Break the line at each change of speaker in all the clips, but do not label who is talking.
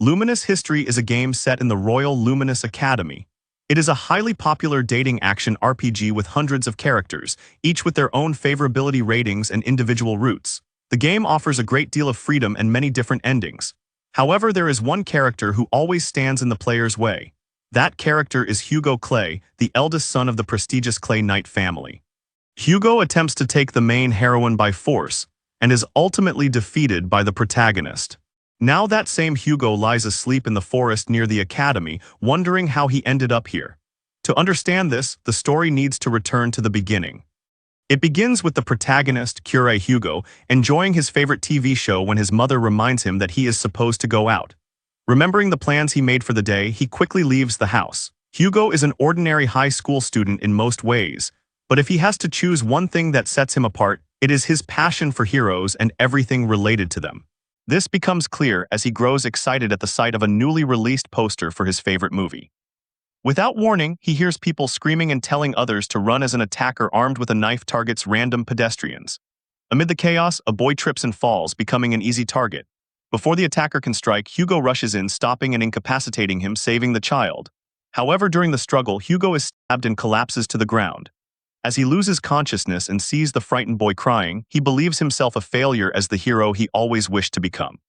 Luminous History is a game set in the Royal Luminous Academy. It is a highly popular dating action RPG with hundreds of characters, each with their own favorability ratings and individual routes. The game offers a great deal of freedom and many different endings. However, there is one character who always stands in the player's way. That character is Hugo Clay, the eldest son of the prestigious Clay Knight family. Hugo attempts to take the main heroine by force, and is ultimately defeated by the protagonist. Now that same Hugo lies asleep in the forest near the academy, wondering how he ended up here. To understand this, the story needs to return to the beginning. It begins with the protagonist, Cure Hugo, enjoying his favorite TV show when his mother reminds him that he is supposed to go out. Remembering the plans he made for the day, he quickly leaves the house. Hugo is an ordinary high school student in most ways, but if he has to choose one thing that sets him apart, it is his passion for heroes and everything related to them. This becomes clear as he grows excited at the sight of a newly released poster for his favorite movie. Without warning, he hears people screaming and telling others to run as an attacker armed with a knife targets random pedestrians. Amid the chaos, a boy trips and falls, becoming an easy target. Before the attacker can strike, Hugo rushes in, stopping and incapacitating him, saving the child. However, during the struggle, Hugo is stabbed and collapses to the ground. As he loses consciousness and sees the frightened boy crying, he believes himself a failure as the hero he always wished to become.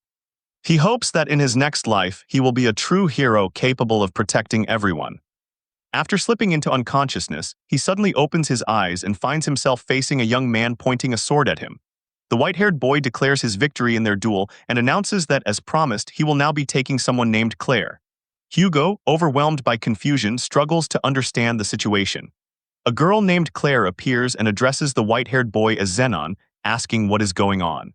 He hopes that in his next life, he will be a true hero capable of protecting everyone. After slipping into unconsciousness, he suddenly opens his eyes and finds himself facing a young man pointing a sword at him. The white-haired boy declares his victory in their duel and announces that, as promised, he will now be taking someone named Claire. Hugo, overwhelmed by confusion, struggles to understand the situation. A girl named Claire appears and addresses the white-haired boy as Zenon, asking what is going on.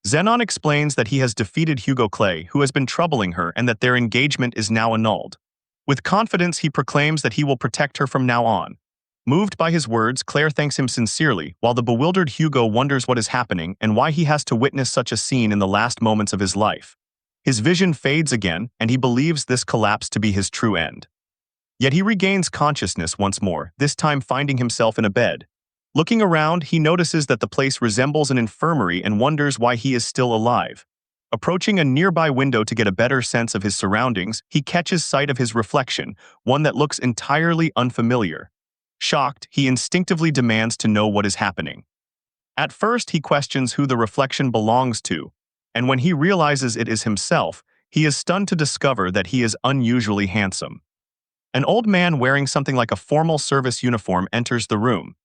Zenon explains that he has defeated Hugo Clay, who has been troubling her, and that their engagement is now annulled. With confidence, he proclaims that he will protect her from now on. Moved by his words, Claire thanks him sincerely, while the bewildered Hugo wonders what is happening and why he has to witness such a scene in the last moments of his life. His vision fades again, and he believes this collapse to be his true end. Yet he regains consciousness once more, this time finding himself in a bed. Looking around, he notices that the place resembles an infirmary and wonders why he is still alive. Approaching a nearby window to get a better sense of his surroundings, he catches sight of his reflection, one that looks entirely unfamiliar. Shocked, he instinctively demands to know what is happening. At first, he questions who the reflection belongs to, and when he realizes it is himself, he is stunned to discover that he is unusually handsome. An old man wearing something like a formal service uniform enters the room.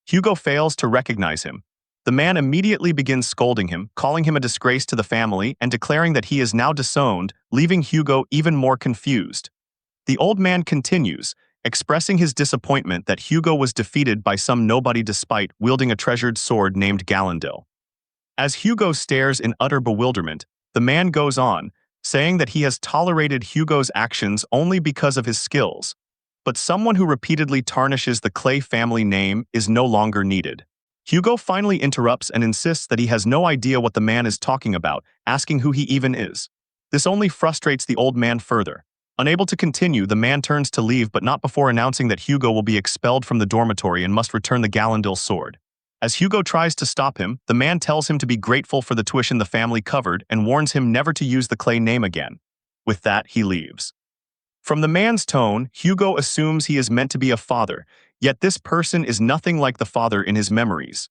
Hugo fails to recognize him. The man immediately begins scolding him, calling him a disgrace to the family and declaring that he is now disowned, leaving Hugo even more confused. The old man continues, expressing his disappointment that Hugo was defeated by some nobody despite wielding a treasured sword named Gallandil. As Hugo stares in utter bewilderment, the man goes on, saying that he has tolerated Hugo's actions only because of his skills, but someone who repeatedly tarnishes the Clay family name is no longer needed. Hugo finally interrupts and insists that he has no idea what the man is talking about, asking who he even is. This only frustrates the old man further. Unable to continue, the man turns to leave, but not before announcing that Hugo will be expelled from the dormitory and must return the Gallandil sword. As Hugo tries to stop him, the man tells him to be grateful for the tuition the family covered and warns him never to use the Clay name again. With that, he leaves. From the man's tone, Hugo assumes he is meant to be a father, yet this person is nothing like the father in his memories.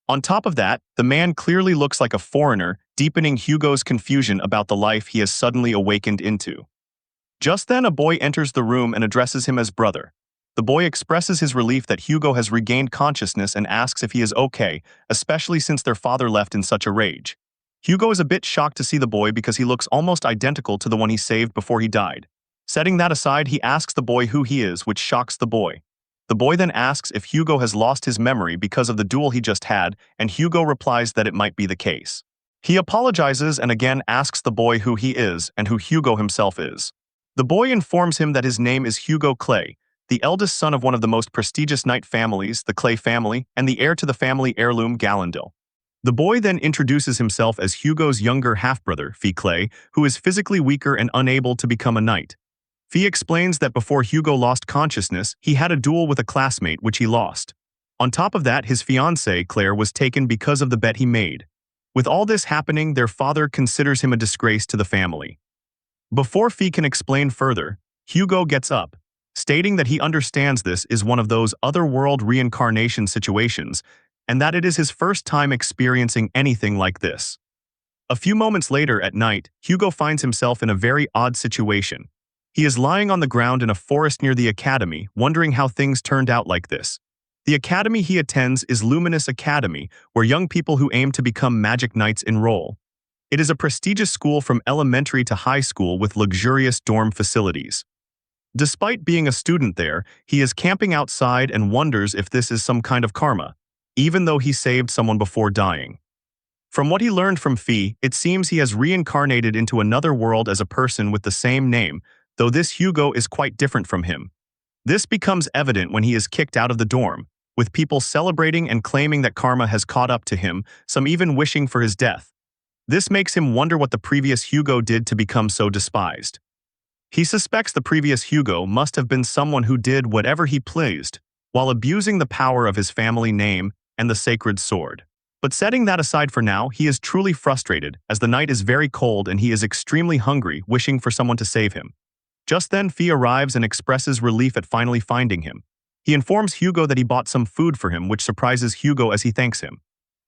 On top of that, the man clearly looks like a foreigner, deepening Hugo's confusion about the life he has suddenly awakened into. Just then, a boy enters the room and addresses him as brother. The boy expresses his relief that Hugo has regained consciousness and asks if he is okay, especially since their father left in such a rage. Hugo is a bit shocked to see the boy because he looks almost identical to the one he saved before he died. Setting that aside, he asks the boy who he is, which shocks the boy. The boy then asks if Hugo has lost his memory because of the duel he just had, and Hugo replies that it might be the case. He apologizes and again asks the boy who he is and who Hugo himself is. The boy informs him that his name is Hugo Clay, the eldest son of one of the most prestigious knight families, the Clay family, and the heir to the family heirloom Gallandil. The boy then introduces himself as Hugo's younger half-brother, Fee Clay, who is physically weaker and unable to become a knight. Fee explains that before Hugo lost consciousness, he had a duel with a classmate which he lost. On top of that, his fiancée, Claire, was taken because of the bet he made. With all this happening, their father considers him a disgrace to the family. Before Fee can explain further, Hugo gets up, stating that he understands this is one of those otherworld reincarnation situations, and that it is his first time experiencing anything like this. A few moments later at night, Hugo finds himself in a very odd situation. He is lying on the ground in a forest near the academy, wondering how things turned out like this. The academy he attends is Luminous Academy, where young people who aim to become magic knights enroll. It is a prestigious school from elementary to high school with luxurious dorm facilities. Despite being a student there, he is camping outside and wonders if this is some kind of karma, even though he saved someone before dying. From what he learned from Fee, it seems he has reincarnated into another world as a person with the same name, though this Hugo is quite different from him. This becomes evident when he is kicked out of the dorm, with people celebrating and claiming that karma has caught up to him, some even wishing for his death. This makes him wonder what the previous Hugo did to become so despised. He suspects the previous Hugo must have been someone who did whatever he pleased, while abusing the power of his family name and the sacred sword. But setting that aside for now, he is truly frustrated, as the night is very cold and he is extremely hungry, wishing for someone to save him. Just then, Fee arrives and expresses relief at finally finding him. He informs Hugo that he bought some food for him, which surprises Hugo as he thanks him.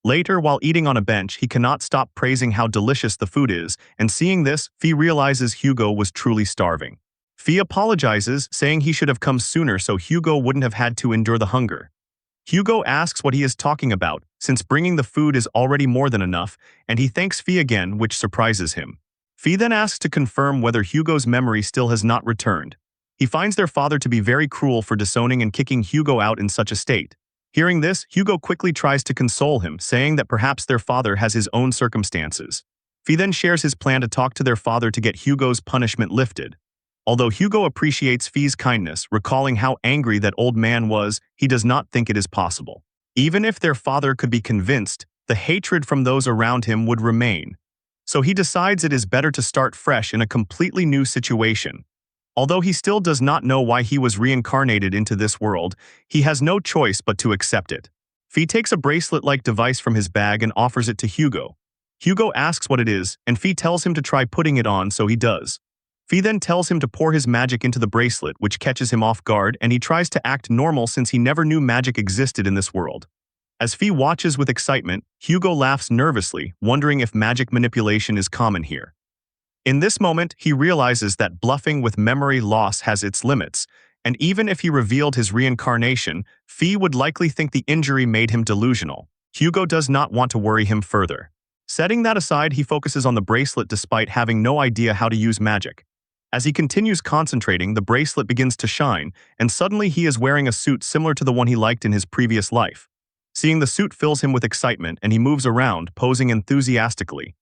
Later, while eating on a bench, he cannot stop praising how delicious the food is, and seeing this, Fee realizes Hugo was truly starving. Fee apologizes, saying he should have come sooner so Hugo wouldn't have had to endure the hunger. Hugo asks what he is talking about, since bringing the food is already more than enough, and he thanks Fee again, which surprises him. Fee then asks to confirm whether Hugo's memory still has not returned. He finds their father to be very cruel for disowning and kicking Hugo out in such a state. Hearing this, Hugo quickly tries to console him, saying that perhaps their father has his own circumstances. Fee then shares his plan to talk to their father to get Hugo's punishment lifted. Although Hugo appreciates Fee's kindness, recalling how angry that old man was, he does not think it is possible. Even if their father could be convinced, the hatred from those around him would remain. So he decides it is better to start fresh in a completely new situation. Although he still does not know why he was reincarnated into this world, he has no choice but to accept it. Fee takes a bracelet-like device from his bag and offers it to Hugo. Hugo asks what it is, and Fee tells him to try putting it on, so he does. Fee then tells him to pour his magic into the bracelet, which catches him off guard, and he tries to act normal since he never knew magic existed in this world. As Fee watches with excitement, Hugo laughs nervously, wondering if magic manipulation is common here. In this moment, he realizes that bluffing with memory loss has its limits, and even if he revealed his reincarnation, Fee would likely think the injury made him delusional. Hugo does not want to worry him further. Setting that aside, he focuses on the bracelet despite having no idea how to use magic. As he continues concentrating, the bracelet begins to shine, and suddenly he is wearing a suit similar to the one he liked in his previous life. Seeing the suit fills him with excitement, and he moves around, posing enthusiastically.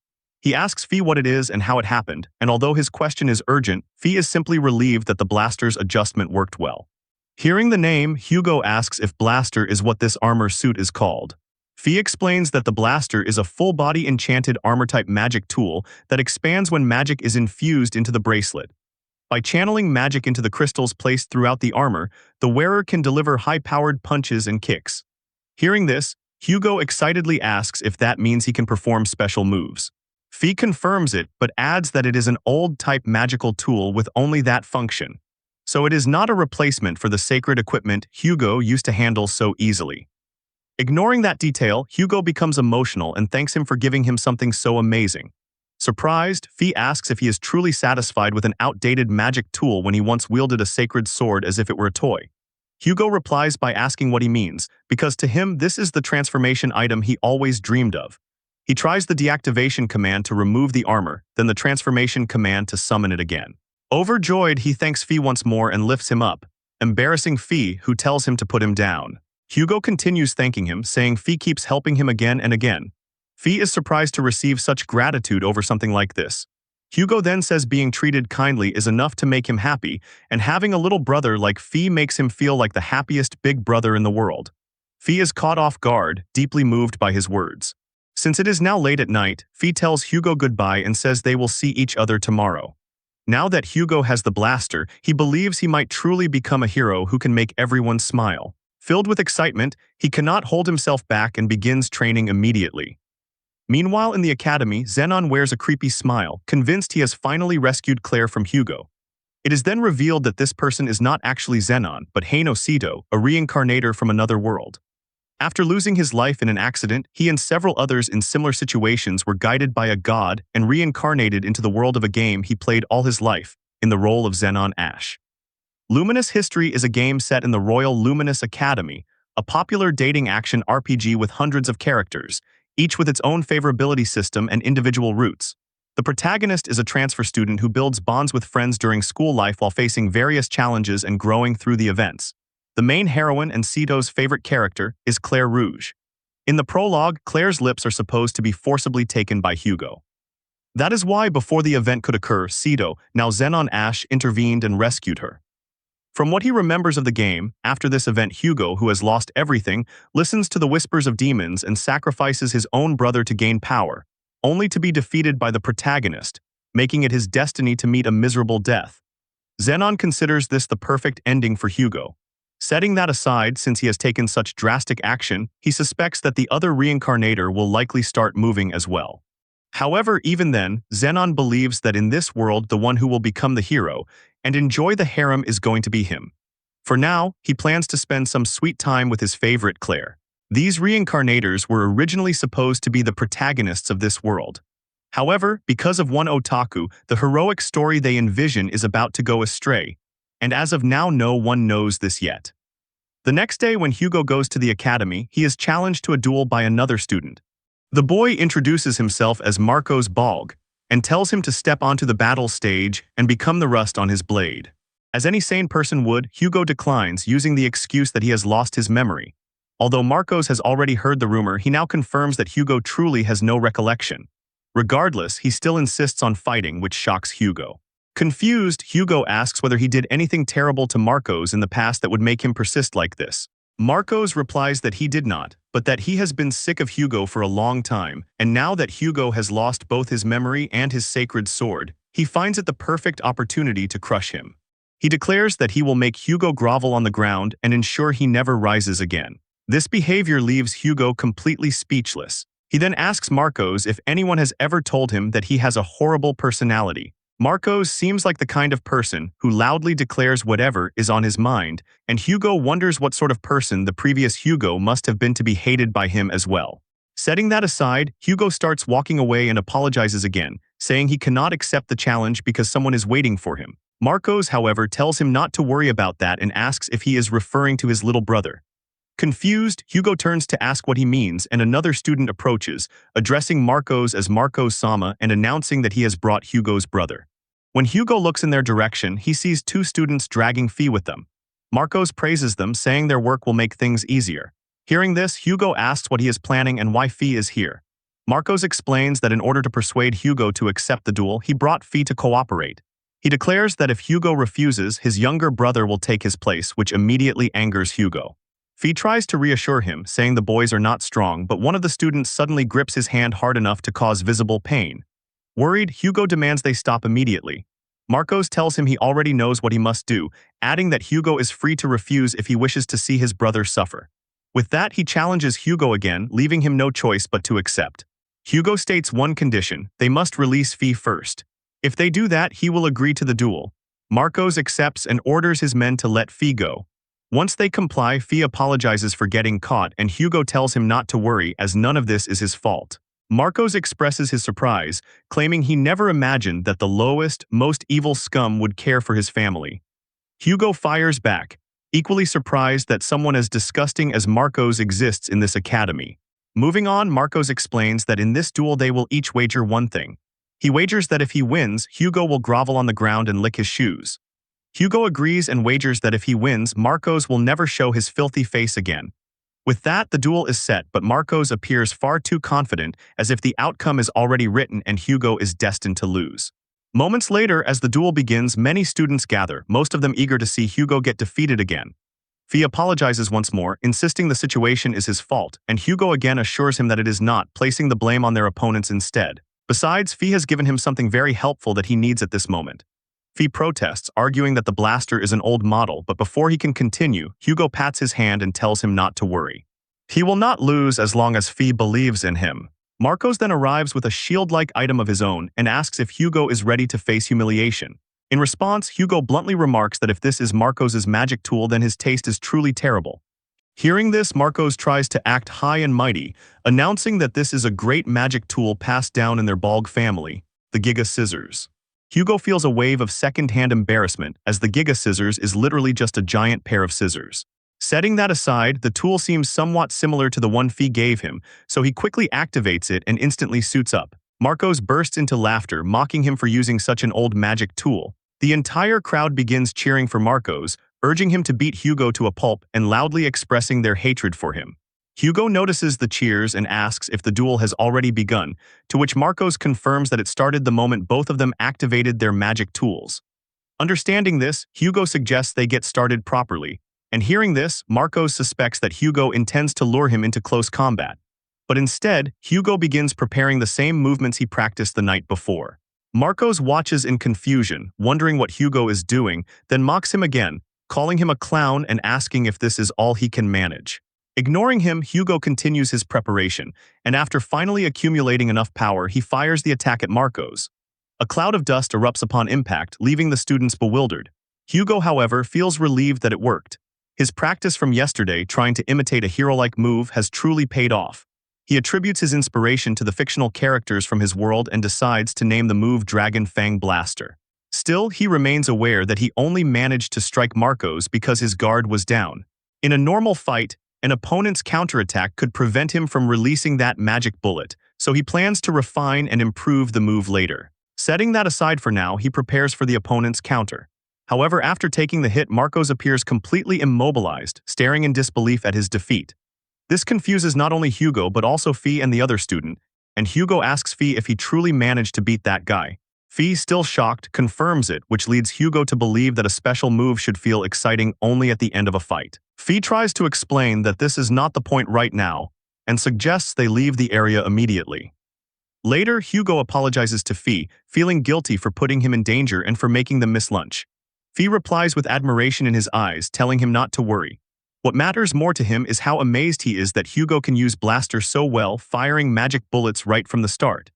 He asks Fee what it is and how it happened, and although his question is urgent, Fee is simply relieved that the blaster's adjustment worked well. Hearing the name, Hugo asks if blaster is what this armor suit is called. Fee explains that the blaster is a full-body enchanted armor-type magic tool that expands when magic is infused into the bracelet. By channeling magic into the crystals placed throughout the armor, the wearer can deliver high-powered punches and kicks. Hearing this, Hugo excitedly asks if that means he can perform special moves. Fee confirms it, but adds that it is an old-type magical tool with only that function. So it is not a replacement for the sacred equipment Hugo used to handle so easily. Ignoring that detail, Hugo becomes emotional and thanks him for giving him something so amazing. Surprised, Fee asks if he is truly satisfied with an outdated magic tool when he once wielded a sacred sword as if it were a toy. Hugo replies by asking what he means, because to him this is the transformation item he always dreamed of. He tries the deactivation command to remove the armor, then the transformation command to summon it again. Overjoyed, he thanks Fee once more and lifts him up, embarrassing Fee, who tells him to put him down. Hugo continues thanking him, saying Fee keeps helping him again and again. Fee is surprised to receive such gratitude over something like this. Hugo then says being treated kindly is enough to make him happy, and having a little brother like Fee makes him feel like the happiest big brother in the world. Fee is caught off guard, deeply moved by his words. Since it is now late at night, Fee tells Hugo goodbye and says they will see each other tomorrow. Now that Hugo has the blaster, he believes he might truly become a hero who can make everyone smile. Filled with excitement, he cannot hold himself back and begins training immediately. Meanwhile, in the academy, Zenon wears a creepy smile, convinced he has finally rescued Claire from Hugo. It is then revealed that this person is not actually Zenon, but Heino Sito, a reincarnator from another world. After losing his life in an accident, he and several others in similar situations were guided by a god and reincarnated into the world of a game he played all his life, in the role of Zenon Ash. Luminous History is a game set in the Royal Luminous Academy, a popular dating action RPG with hundreds of characters, each with its own favorability system and individual routes. The protagonist is a transfer student who builds bonds with friends during school life while facing various challenges and growing through the events. The main heroine and Sito's favorite character is Claire Rouge. In the prologue, Claire's lips are supposed to be forcibly taken by Hugo. That is why, before the event could occur, Sito, now Zenon Ash, intervened and rescued her. From what he remembers of the game, after this event, Hugo, who has lost everything, listens to the whispers of demons and sacrifices his own brother to gain power, only to be defeated by the protagonist, making it his destiny to meet a miserable death. Zenon considers this the perfect ending for Hugo. Setting that aside, since he has taken such drastic action, he suspects that the other reincarnator will likely start moving as well. However, even then, Zenon believes that in this world the one who will become the hero and enjoy the harem is going to be him. For now, he plans to spend some sweet time with his favorite Claire. These reincarnators were originally supposed to be the protagonists of this world. However, because of one otaku, the heroic story they envision is about to go astray, and as of now no one knows this yet. The next day when Hugo goes to the academy, he is challenged to a duel by another student. The boy introduces himself as Marcos Balg, and tells him to step onto the battle stage and become the rust on his blade. As any sane person would, Hugo declines, using the excuse that he has lost his memory. Although Marcos has already heard the rumor, he now confirms that Hugo truly has no recollection. Regardless, he still insists on fighting, which shocks Hugo. Confused, Hugo asks whether he did anything terrible to Marcos in the past that would make him persist like this. Marcos replies that he did not, but that he has been sick of Hugo for a long time, and now that Hugo has lost both his memory and his sacred sword, he finds it the perfect opportunity to crush him. He declares that he will make Hugo grovel on the ground and ensure he never rises again. This behavior leaves Hugo completely speechless. He then asks Marcos if anyone has ever told him that he has a horrible personality. Marcos seems like the kind of person who loudly declares whatever is on his mind, and Hugo wonders what sort of person the previous Hugo must have been to be hated by him as well. Setting that aside, Hugo starts walking away and apologizes again, saying he cannot accept the challenge because someone is waiting for him. Marcos, however, tells him not to worry about that and asks if he is referring to his little brother. Confused, Hugo turns to ask what he means, and another student approaches, addressing Marcos as Marcos-sama and announcing that he has brought Hugo's brother. When Hugo looks in their direction, he sees two students dragging Fee with them. Marcos praises them, saying their work will make things easier. Hearing this, Hugo asks what he is planning and why Fee is here. Marcos explains that in order to persuade Hugo to accept the duel, he brought Fee to cooperate. He declares that if Hugo refuses, his younger brother will take his place, which immediately angers Hugo. Fee tries to reassure him, saying the boys are not strong, but one of the students suddenly grips his hand hard enough to cause visible pain. Worried, Hugo demands they stop immediately. Marcos tells him he already knows what he must do, adding that Hugo is free to refuse if he wishes to see his brother suffer. With that, he challenges Hugo again, leaving him no choice but to accept. Hugo states one condition: they must release Fee first. If they do that, he will agree to the duel. Marcos accepts and orders his men to let Fee go. Once they comply, Fee apologizes for getting caught, and Hugo tells him not to worry as none of this is his fault. Marcos expresses his surprise, claiming he never imagined that the lowest, most evil scum would care for his family. Hugo fires back, equally surprised that someone as disgusting as Marcos exists in this academy. Moving on, Marcos explains that in this duel they will each wager one thing. He wagers that if he wins, Hugo will grovel on the ground and lick his shoes. Hugo agrees and wagers that if he wins, Marcos will never show his filthy face again. With that, the duel is set, but Marcos appears far too confident, as if the outcome is already written and Hugo is destined to lose. Moments later, as the duel begins, many students gather, most of them eager to see Hugo get defeated again. Fee apologizes once more, insisting the situation is his fault, and Hugo again assures him that it is not, placing the blame on their opponents instead. Besides, Fee has given him something very helpful that he needs at this moment. Fee protests, arguing that the blaster is an old model, but before he can continue, Hugo pats his hand and tells him not to worry. He will not lose as long as Fee believes in him. Marcos then arrives with a shield-like item of his own and asks if Hugo is ready to face humiliation. In response, Hugo bluntly remarks that if this is Marcos's magic tool, then his taste is truly terrible. Hearing this, Marcos tries to act high and mighty, announcing that this is a great magic tool passed down in their Balg family, the Giga Scissors. Hugo feels a wave of second-hand embarrassment, as the Giga Scissors is literally just a giant pair of scissors. Setting that aside, the tool seems somewhat similar to the one Fee gave him, so he quickly activates it and instantly suits up. Marcos bursts into laughter, mocking him for using such an old magic tool. The entire crowd begins cheering for Marcos, urging him to beat Hugo to a pulp and loudly expressing their hatred for him. Hugo notices the cheers and asks if the duel has already begun, to which Marcos confirms that it started the moment both of them activated their magic tools. Understanding this, Hugo suggests they get started properly, and hearing this, Marcos suspects that Hugo intends to lure him into close combat. But instead, Hugo begins preparing the same movements he practiced the night before. Marcos watches in confusion, wondering what Hugo is doing, then mocks him again, calling him a clown and asking if this is all he can manage. Ignoring him, Hugo continues his preparation, and after finally accumulating enough power, he fires the attack at Marcos. A cloud of dust erupts upon impact, leaving the students bewildered. Hugo, however, feels relieved that it worked. His practice from yesterday trying to imitate a hero-like move has truly paid off. He attributes his inspiration to the fictional characters from his world and decides to name the move Dragon Fang Blaster. Still, he remains aware that he only managed to strike Marcos because his guard was down. In a normal fight, an opponent's counterattack could prevent him from releasing that magic bullet, so he plans to refine and improve the move later. Setting that aside for now, he prepares for the opponent's counter. However, after taking the hit, Marcos appears completely immobilized, staring in disbelief at his defeat. This confuses not only Hugo but also Fee and the other student, and Hugo asks Fee if he truly managed to beat that guy. Fee, still shocked, confirms it, which leads Hugo to believe that a special move should feel exciting only at the end of a fight. Fee tries to explain that this is not the point right now, and suggests they leave the area immediately. Later, Hugo apologizes to Fee, feeling guilty for putting him in danger and for making them miss lunch. Fee replies with admiration in his eyes, telling him not to worry. What matters more to him is how amazed he is that Hugo can use Blaster so well, firing magic bullets right from the start.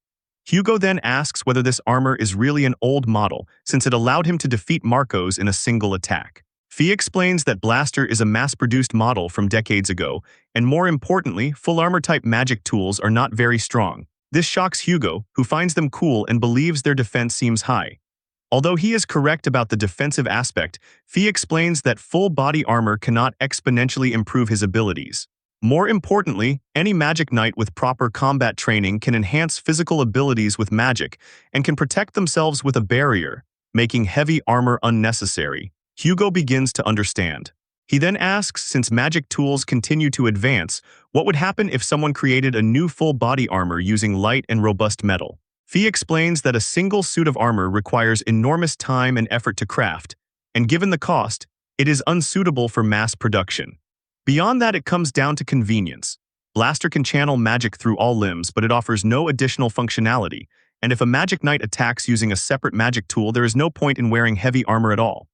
Hugo then asks whether this armor is really an old model, since it allowed him to defeat Marcos in a single attack. Fee explains that Blaster is a mass-produced model from decades ago, and more importantly, full armor-type magic tools are not very strong. This shocks Hugo, who finds them cool and believes their defense seems high. Although he is correct about the defensive aspect, Fee explains that full body armor cannot exponentially improve his abilities. More importantly, any magic knight with proper combat training can enhance physical abilities with magic and can protect themselves with a barrier, making heavy armor unnecessary. Hugo begins to understand. He then asks, since magic tools continue to advance, what would happen if someone created a new full body armor using light and robust metal. Fee explains that a single suit of armor requires enormous time and effort to craft, and given the cost, it is unsuitable for mass production. Beyond that, it comes down to convenience. Blaster can channel magic through all limbs, but it offers no additional functionality, and if a magic knight attacks using a separate magic tool, there is no point in wearing heavy armor at all.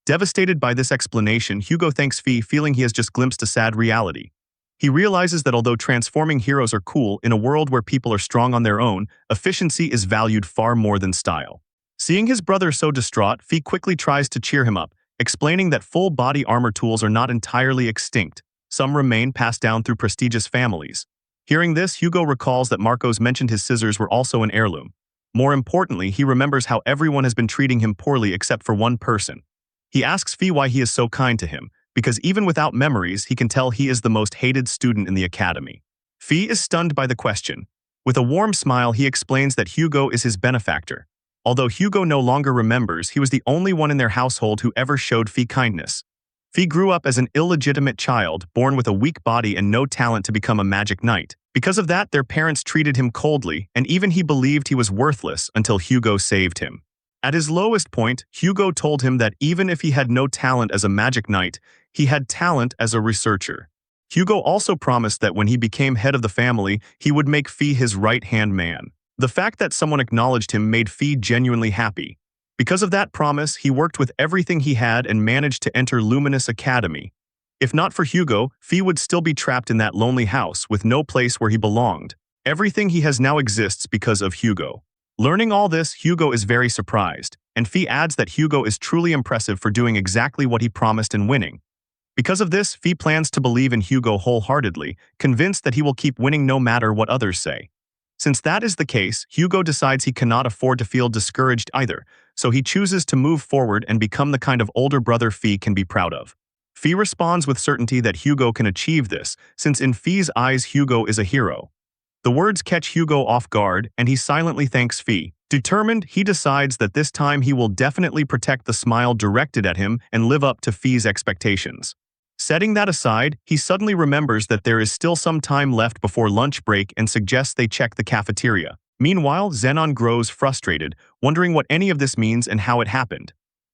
Devastated by this explanation, Hugo thanks Fee, feeling he has just glimpsed a sad reality. He realizes that although transforming heroes are cool, in a world where people are strong on their own, efficiency is valued far more than style. Seeing his brother so distraught, Fee quickly tries to cheer him up, explaining that full-body armor tools are not entirely extinct. Some remain passed down through prestigious families. Hearing this, Hugo recalls that Marcos mentioned his scissors were also an heirloom. More importantly, he remembers how everyone has been treating him poorly except for one person. He asks Fee why he is so kind to him, because even without memories, he can tell he is the most hated student in the academy. Fee is stunned by the question. With a warm smile, he explains that Hugo is his benefactor. Although Hugo no longer remembers, he was the only one in their household who ever showed Fee kindness. Fee grew up as an illegitimate child, born with a weak body and no talent to become a magic knight. Because of that, their parents treated him coldly, and even he believed he was worthless until Hugo saved him. At his lowest point, Hugo told him that even if he had no talent as a magic knight, he had talent as a researcher. Hugo also promised that when he became head of the family, he would make Fee his right-hand man. The fact that someone acknowledged him made Fee genuinely happy. Because of that promise, he worked with everything he had and managed to enter Luminous Academy. If not for Hugo, Fee would still be trapped in that lonely house with no place where he belonged. Everything he has now exists because of Hugo. Learning all this, Hugo is very surprised, and Fee adds that Hugo is truly impressive for doing exactly what he promised and winning. Because of this, Fee plans to believe in Hugo wholeheartedly, convinced that he will keep winning no matter what others say. Since that is the case, Hugo decides he cannot afford to feel discouraged either, so he chooses to move forward and become the kind of older brother Fee can be proud of. Fee responds with certainty that Hugo can achieve this, since in Fee's eyes Hugo is a hero. The words catch Hugo off guard, and he silently thanks Fee. Determined, he decides that this time he will definitely protect the smile directed at him and live up to Fee's expectations. Setting that aside, he suddenly remembers that there is still some time left before lunch break and suggests they check the cafeteria. Meanwhile, Zenon grows frustrated, wondering what any of this means and how it happened.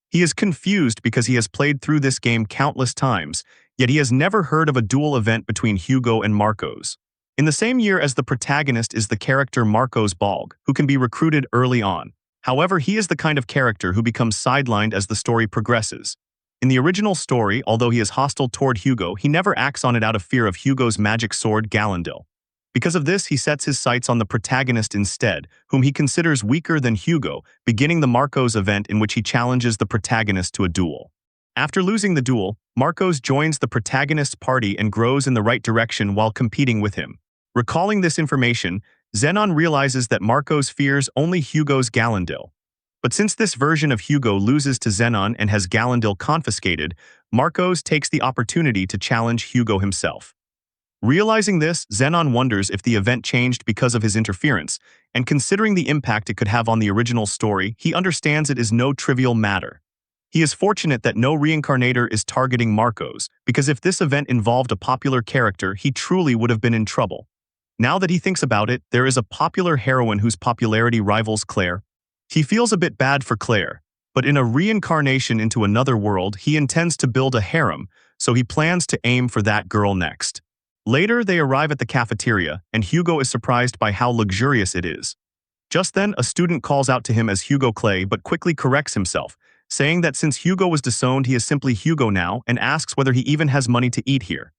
He is confused because he has played through this game countless times, yet he has never heard of a duel event between Hugo and Marcos. In the same year as the protagonist is the character Marcos Balg, who can be recruited early on. However, he is the kind of character who becomes sidelined as the story progresses. In the original story, although he is hostile toward Hugo, he never acts on it out of fear of Hugo's magic sword Gallandil. Because of this, he sets his sights on the protagonist instead, whom he considers weaker than Hugo, beginning the Marcos event in which he challenges the protagonist to a duel. After losing the duel, Marcos joins the protagonist's party and grows in the right direction while competing with him. Recalling this information, Zenon realizes that Marcos fears only Hugo's Gallandil. But since this version of Hugo loses to Zenon and has Gallandil confiscated, Marcos takes the opportunity to challenge Hugo himself. Realizing this, Zenon wonders if the event changed because of his interference, and considering the impact it could have on the original story, he understands it is no trivial matter. He is fortunate that no reincarnator is targeting Marcos, because if this event involved a popular character, he truly would have been in trouble. Now that he thinks about it, there is a popular heroine whose popularity rivals Claire. He feels a bit bad for Claire, but in a reincarnation into another world, he intends to build a harem, so he plans to aim for that girl next. Later, they arrive at the cafeteria, and Hugo is surprised by how luxurious it is. Just then, a student calls out to him as Hugo Clay but quickly corrects himself, saying that since Hugo was disowned, he is simply Hugo now, and asks whether he even has money to eat here.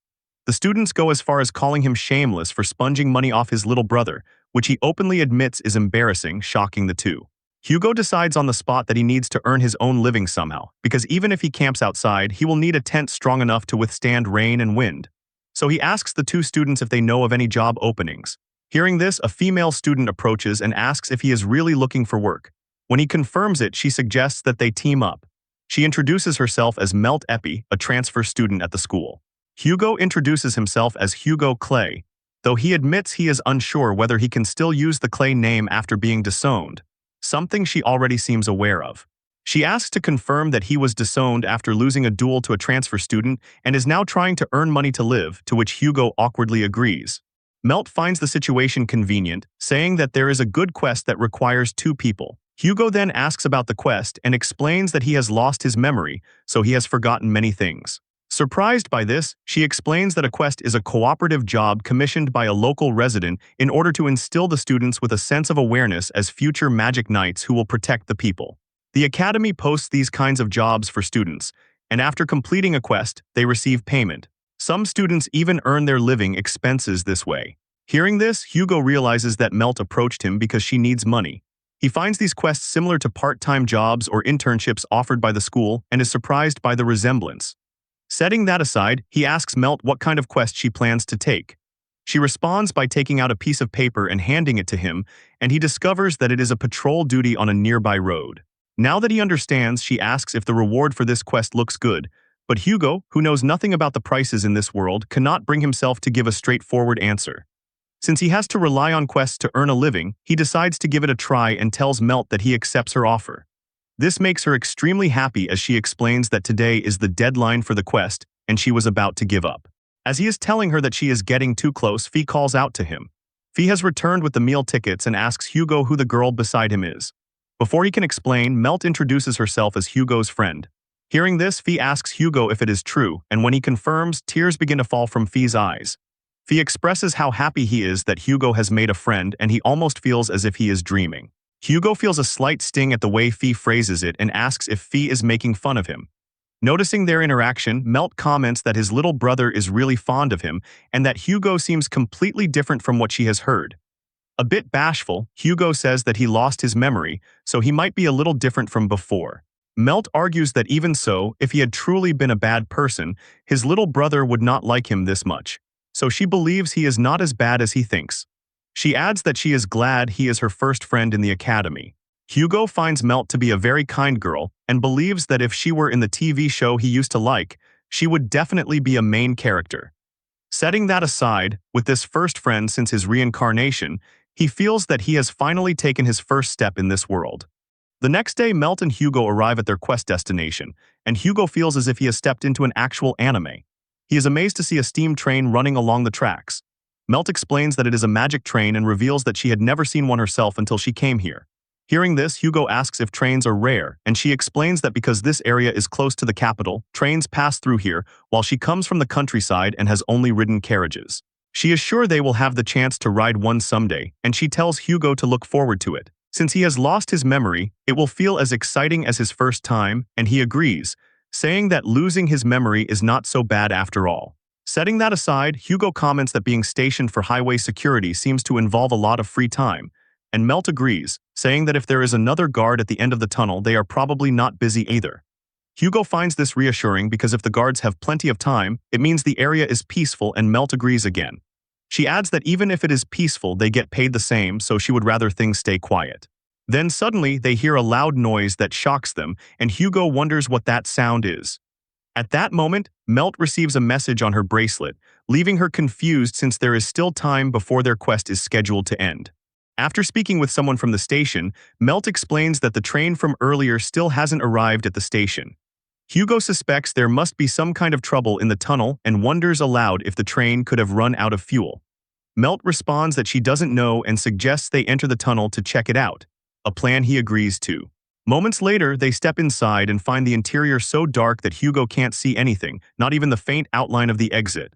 The students go as far as calling him shameless for sponging money off his little brother, which he openly admits is embarrassing, shocking the two. Hugo decides on the spot that he needs to earn his own living somehow, because even if he camps outside, he will need a tent strong enough to withstand rain and wind. So he asks the two students if they know of any job openings. Hearing this, a female student approaches and asks if he is really looking for work. When he confirms it, she suggests that they team up. She introduces herself as Melt Epi, a transfer student at the school. Hugo introduces himself as Hugo Clay, though he admits he is unsure whether he can still use the Clay name after being disowned, something she already seems aware of. She asks to confirm that he was disowned after losing a duel to a transfer student and is now trying to earn money to live, to which Hugo awkwardly agrees. Melt finds the situation convenient, saying that there is a good quest that requires 2 people. Hugo then asks about the quest and explains that he has lost his memory, so he has forgotten many things. Surprised by this, she explains that a quest is a cooperative job commissioned by a local resident in order to instill the students with a sense of awareness as future magic knights who will protect the people. The academy posts these kinds of jobs for students, and after completing a quest, they receive payment. Some students even earn their living expenses this way. Hearing this, Hugo realizes that Melt approached him because she needs money. He finds these quests similar to part-time jobs or internships offered by the school and is surprised by the resemblance. Setting that aside, he asks Melt what kind of quest she plans to take. She responds by taking out a piece of paper and handing it to him, and he discovers that it is a patrol duty on a nearby road. Now that he understands, she asks if the reward for this quest looks good, but Hugo, who knows nothing about the prices in this world, cannot bring himself to give a straightforward answer. Since he has to rely on quests to earn a living, he decides to give it a try and tells Melt that he accepts her offer. This makes her extremely happy as she explains that today is the deadline for the quest and she was about to give up. As he is telling her that she is getting too close, Fee calls out to him. Fee has returned with the meal tickets and asks Hugo who the girl beside him is. Before he can explain, Melt introduces herself as Hugo's friend. Hearing this, Fee asks Hugo if it is true, and when he confirms, tears begin to fall from Fee's eyes. Fee expresses how happy he is that Hugo has made a friend and he almost feels as if he is dreaming. Hugo feels a slight sting at the way Fee phrases it and asks if Fee is making fun of him. Noticing their interaction, Melt comments that his little brother is really fond of him and that Hugo seems completely different from what she has heard. A bit bashful, Hugo says that he lost his memory, so he might be a little different from before. Melt argues that even so, if he had truly been a bad person, his little brother would not like him this much. So she believes he is not as bad as he thinks. She adds that she is glad he is her first friend in the academy. Hugo finds Melt to be a very kind girl and believes that if she were in the TV show he used to like, she would definitely be a main character. Setting that aside, with this first friend since his reincarnation, he feels that he has finally taken his first step in this world. The next day, Melt and Hugo arrive at their quest destination, and Hugo feels as if he has stepped into an actual anime. He is amazed to see a steam train running along the tracks. Melt explains that it is a magic train and reveals that she had never seen one herself until she came here. Hearing this, Hugo asks if trains are rare, and she explains that because this area is close to the capital, trains pass through here, while she comes from the countryside and has only ridden carriages. She is sure they will have the chance to ride one someday, and she tells Hugo to look forward to it. Since he has lost his memory, it will feel as exciting as his first time, and he agrees, saying that losing his memory is not so bad after all. Setting that aside, Hugo comments that being stationed for highway security seems to involve a lot of free time, and Melt agrees, saying that if there is another guard at the end of the tunnel, they are probably not busy either. Hugo finds this reassuring because if the guards have plenty of time, it means the area is peaceful, and Melt agrees again. She adds that even if it is peaceful, they get paid the same, so she would rather things stay quiet. Then suddenly, they hear a loud noise that shocks them, and Hugo wonders what that sound is. At that moment, Melt receives a message on her bracelet, leaving her confused since there is still time before their quest is scheduled to end. After speaking with someone from the station, Melt explains that the train from earlier still hasn't arrived at the station. Hugo suspects there must be some kind of trouble in the tunnel and wonders aloud if the train could have run out of fuel. Melt responds that she doesn't know and suggests they enter the tunnel to check it out, a plan he agrees to. Moments later, they step inside and find the interior so dark that Hugo can't see anything, not even the faint outline of the exit.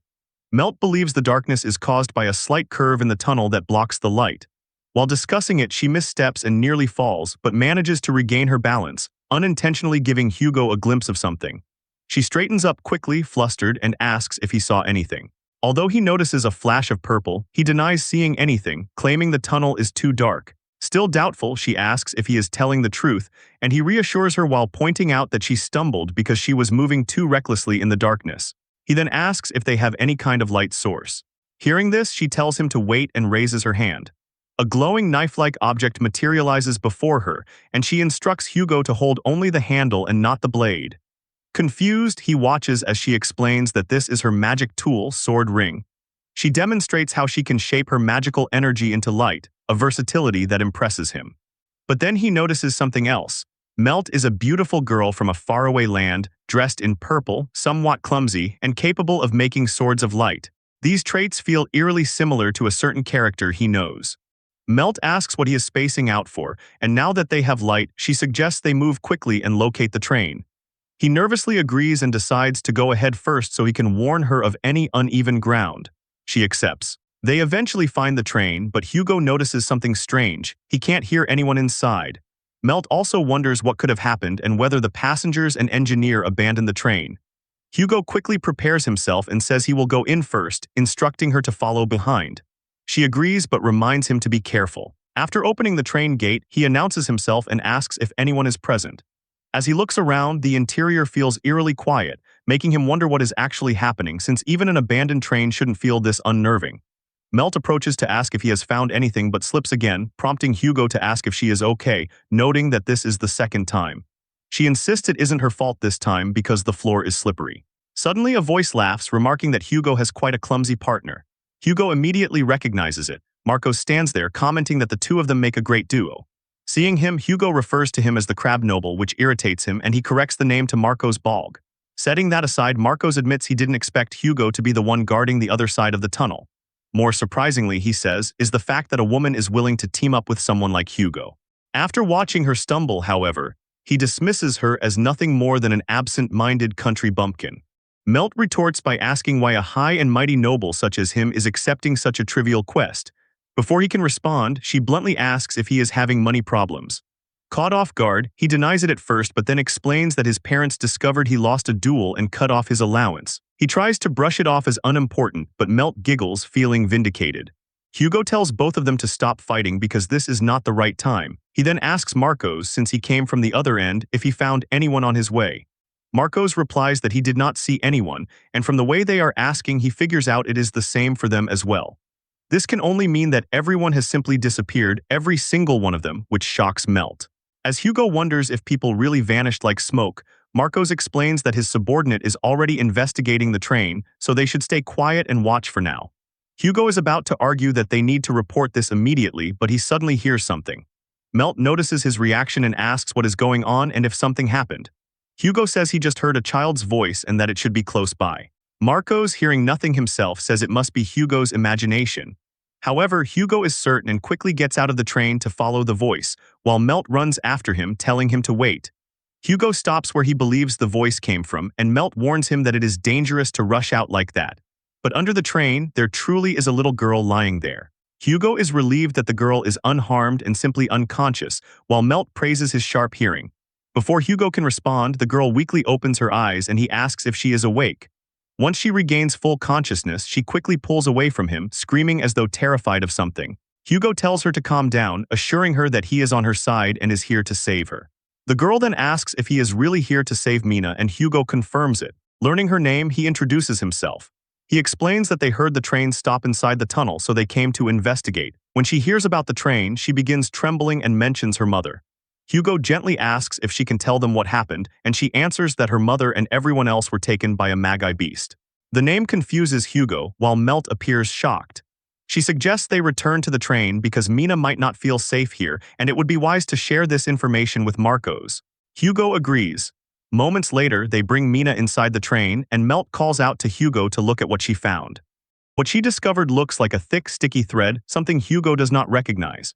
Melt believes the darkness is caused by a slight curve in the tunnel that blocks the light. While discussing it, she missteps and nearly falls, but manages to regain her balance, unintentionally giving Hugo a glimpse of something. She straightens up quickly, flustered, and asks if he saw anything. Although he notices a flash of purple, he denies seeing anything, claiming the tunnel is too dark. Still doubtful, she asks if he is telling the truth, and he reassures her while pointing out that she stumbled because she was moving too recklessly in the darkness. He then asks if they have any kind of light source. Hearing this, she tells him to wait and raises her hand. A glowing knife-like object materializes before her, and she instructs Hugo to hold only the handle and not the blade. Confused, he watches as she explains that this is her magic tool, Sword Ring. She demonstrates how she can shape her magical energy into light, a versatility that impresses him. But then he notices something else. Melt is a beautiful girl from a faraway land, dressed in purple, somewhat clumsy, and capable of making swords of light. These traits feel eerily similar to a certain character he knows. Melt asks what he is spacing out for, and now that they have light, she suggests they move quickly and locate the train. He nervously agrees and decides to go ahead first so he can warn her of any uneven ground. She accepts. They eventually find the train, but Hugo notices something strange. He can't hear anyone inside. Melt also wonders what could have happened and whether the passengers and engineer abandoned the train. Hugo quickly prepares himself and says he will go in first, instructing her to follow behind. She agrees but reminds him to be careful. After opening the train gate, he announces himself and asks if anyone is present. As he looks around, the interior feels eerily quiet, making him wonder what is actually happening since even an abandoned train shouldn't feel this unnerving. Melt approaches to ask if he has found anything but slips again, prompting Hugo to ask if she is okay, noting that this is the second time. She insists it isn't her fault this time because the floor is slippery. Suddenly a voice laughs, remarking that Hugo has quite a clumsy partner. Hugo immediately recognizes it. Marco stands there, commenting that the two of them make a great duo. Seeing him, Hugo refers to him as the Crab Noble, which irritates him, and he corrects the name to Marco's Balg. Setting that aside, Marcos admits he didn't expect Hugo to be the one guarding the other side of the tunnel. More surprisingly, he says, is the fact that a woman is willing to team up with someone like Hugo. After watching her stumble, however, he dismisses her as nothing more than an absent-minded country bumpkin. Melt retorts by asking why a high and mighty noble such as him is accepting such a trivial quest. Before he can respond, she bluntly asks if he is having money problems. Caught off guard, he denies it at first but then explains that his parents discovered he lost a duel and cut off his allowance. He tries to brush it off as unimportant, but Melt giggles, feeling vindicated. Hugo tells both of them to stop fighting because this is not the right time. He then asks Marcos, since he came from the other end, if he found anyone on his way. Marcos replies that he did not see anyone, and from the way they are asking, he figures out it is the same for them as well. This can only mean that everyone has simply disappeared, every single one of them, which shocks Melt. As Hugo wonders if people really vanished like smoke, Marcos explains that his subordinate is already investigating the train, so they should stay quiet and watch for now. Hugo is about to argue that they need to report this immediately, but he suddenly hears something. Melt notices his reaction and asks what is going on and if something happened. Hugo says he just heard a child's voice and that it should be close by. Marcos, hearing nothing himself, says it must be Hugo's imagination. However, Hugo is certain and quickly gets out of the train to follow the voice, while Melt runs after him, telling him to wait. Hugo stops where he believes the voice came from, and Melt warns him that it is dangerous to rush out like that. But under the train, there truly is a little girl lying there. Hugo is relieved that the girl is unharmed and simply unconscious, while Melt praises his sharp hearing. Before Hugo can respond, the girl weakly opens her eyes and he asks if she is awake. Once she regains full consciousness, she quickly pulls away from him, screaming as though terrified of something. Hugo tells her to calm down, assuring her that he is on her side and is here to save her. The girl then asks if he is really here to save Mina, and Hugo confirms it. Learning her name, he introduces himself. He explains that they heard the train stop inside the tunnel, so they came to investigate. When she hears about the train, she begins trembling and mentions her mother. Hugo gently asks if she can tell them what happened, and she answers that her mother and everyone else were taken by a Magi beast. The name confuses Hugo, while Melt appears shocked. She suggests they return to the train because Mina might not feel safe here, and it would be wise to share this information with Marcos. Hugo agrees. Moments later, they bring Mina inside the train, and Melt calls out to Hugo to look at what she found. What she discovered looks like a thick, sticky thread, something Hugo does not recognize.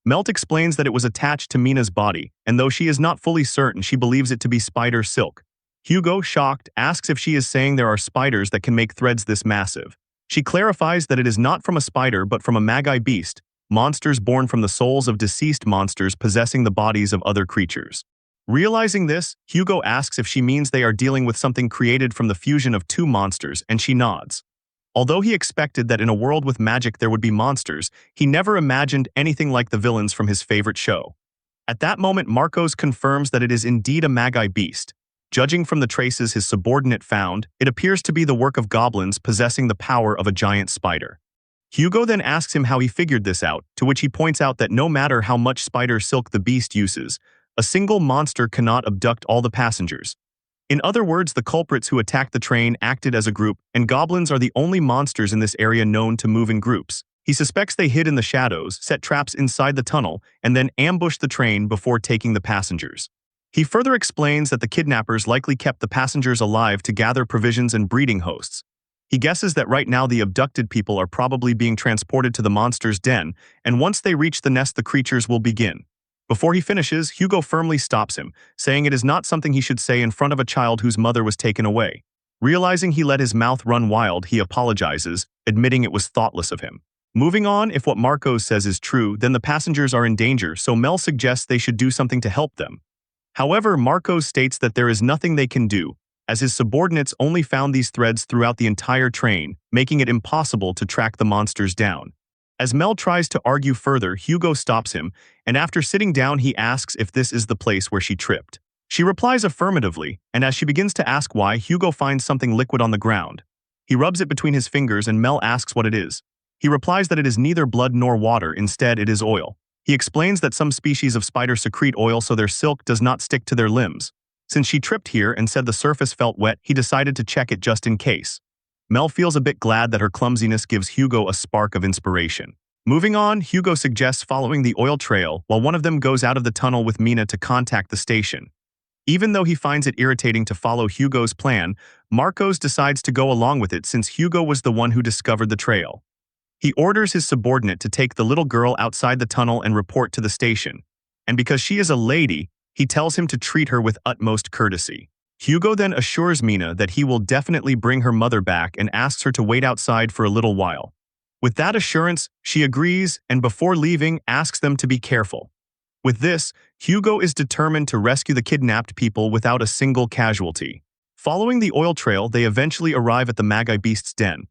Melt explains that it was attached to Mina's body, and though she is not fully certain, she believes it to be spider silk. Hugo, shocked, asks if she is saying there are spiders that can make threads this massive. She clarifies that it is not from a spider but from a Magi beast, monsters born from the souls of deceased monsters possessing the bodies of other creatures. Realizing this, Hugo asks if she means they are dealing with something created from the fusion of two monsters, and she nods. Although he expected that in a world with magic there would be monsters, he never imagined anything like the villains from his favorite show. At that moment, Marcos confirms that it is indeed a Magi beast. Judging from the traces his subordinate found, it appears to be the work of goblins possessing the power of a giant spider. Hugo then asks him how he figured this out, to which he points out that no matter how much spider silk the beast uses, a single monster cannot abduct all the passengers. In other words, the culprits who attacked the train acted as a group, and goblins are the only monsters in this area known to move in groups. He suspects they hid in the shadows, set traps inside the tunnel, and then ambushed the train before taking the passengers. He further explains that the kidnappers likely kept the passengers alive to gather provisions and breeding hosts. He guesses that right now the abducted people are probably being transported to the monster's den, and once they reach the nest the creatures will begin. Before he finishes, Hugo firmly stops him, saying it is not something he should say in front of a child whose mother was taken away. Realizing he let his mouth run wild, he apologizes, admitting it was thoughtless of him. Moving on, if what Marcos says is true, then the passengers are in danger, so Mel suggests they should do something to help them. However, Marcos states that there is nothing they can do, as his subordinates only found these threads throughout the entire train, making it impossible to track the monsters down. As Mel tries to argue further, Hugo stops him, and after sitting down he asks if this is the place where she tripped. She replies affirmatively, and as she begins to ask why, Hugo finds something liquid on the ground. He rubs it between his fingers and Mel asks what it is. He replies that it is neither blood nor water, instead it is oil. He explains that some species of spider secrete oil so their silk does not stick to their limbs. Since she tripped here and said the surface felt wet, he decided to check it just in case. Mel feels a bit glad that her clumsiness gives Hugo a spark of inspiration. Moving on, Hugo suggests following the oil trail, while one of them goes out of the tunnel with Mina to contact the station. Even though he finds it irritating to follow Hugo's plan, Marcos decides to go along with it since Hugo was the one who discovered the trail. He orders his subordinate to take the little girl outside the tunnel and report to the station. And because she is a lady, he tells him to treat her with utmost courtesy. Hugo then assures Mina that he will definitely bring her mother back and asks her to wait outside for a little while. With that assurance, she agrees and before leaving asks them to be careful. With this, Hugo is determined to rescue the kidnapped people without a single casualty. Following the oil trail, they eventually arrive at the Magi beast's den.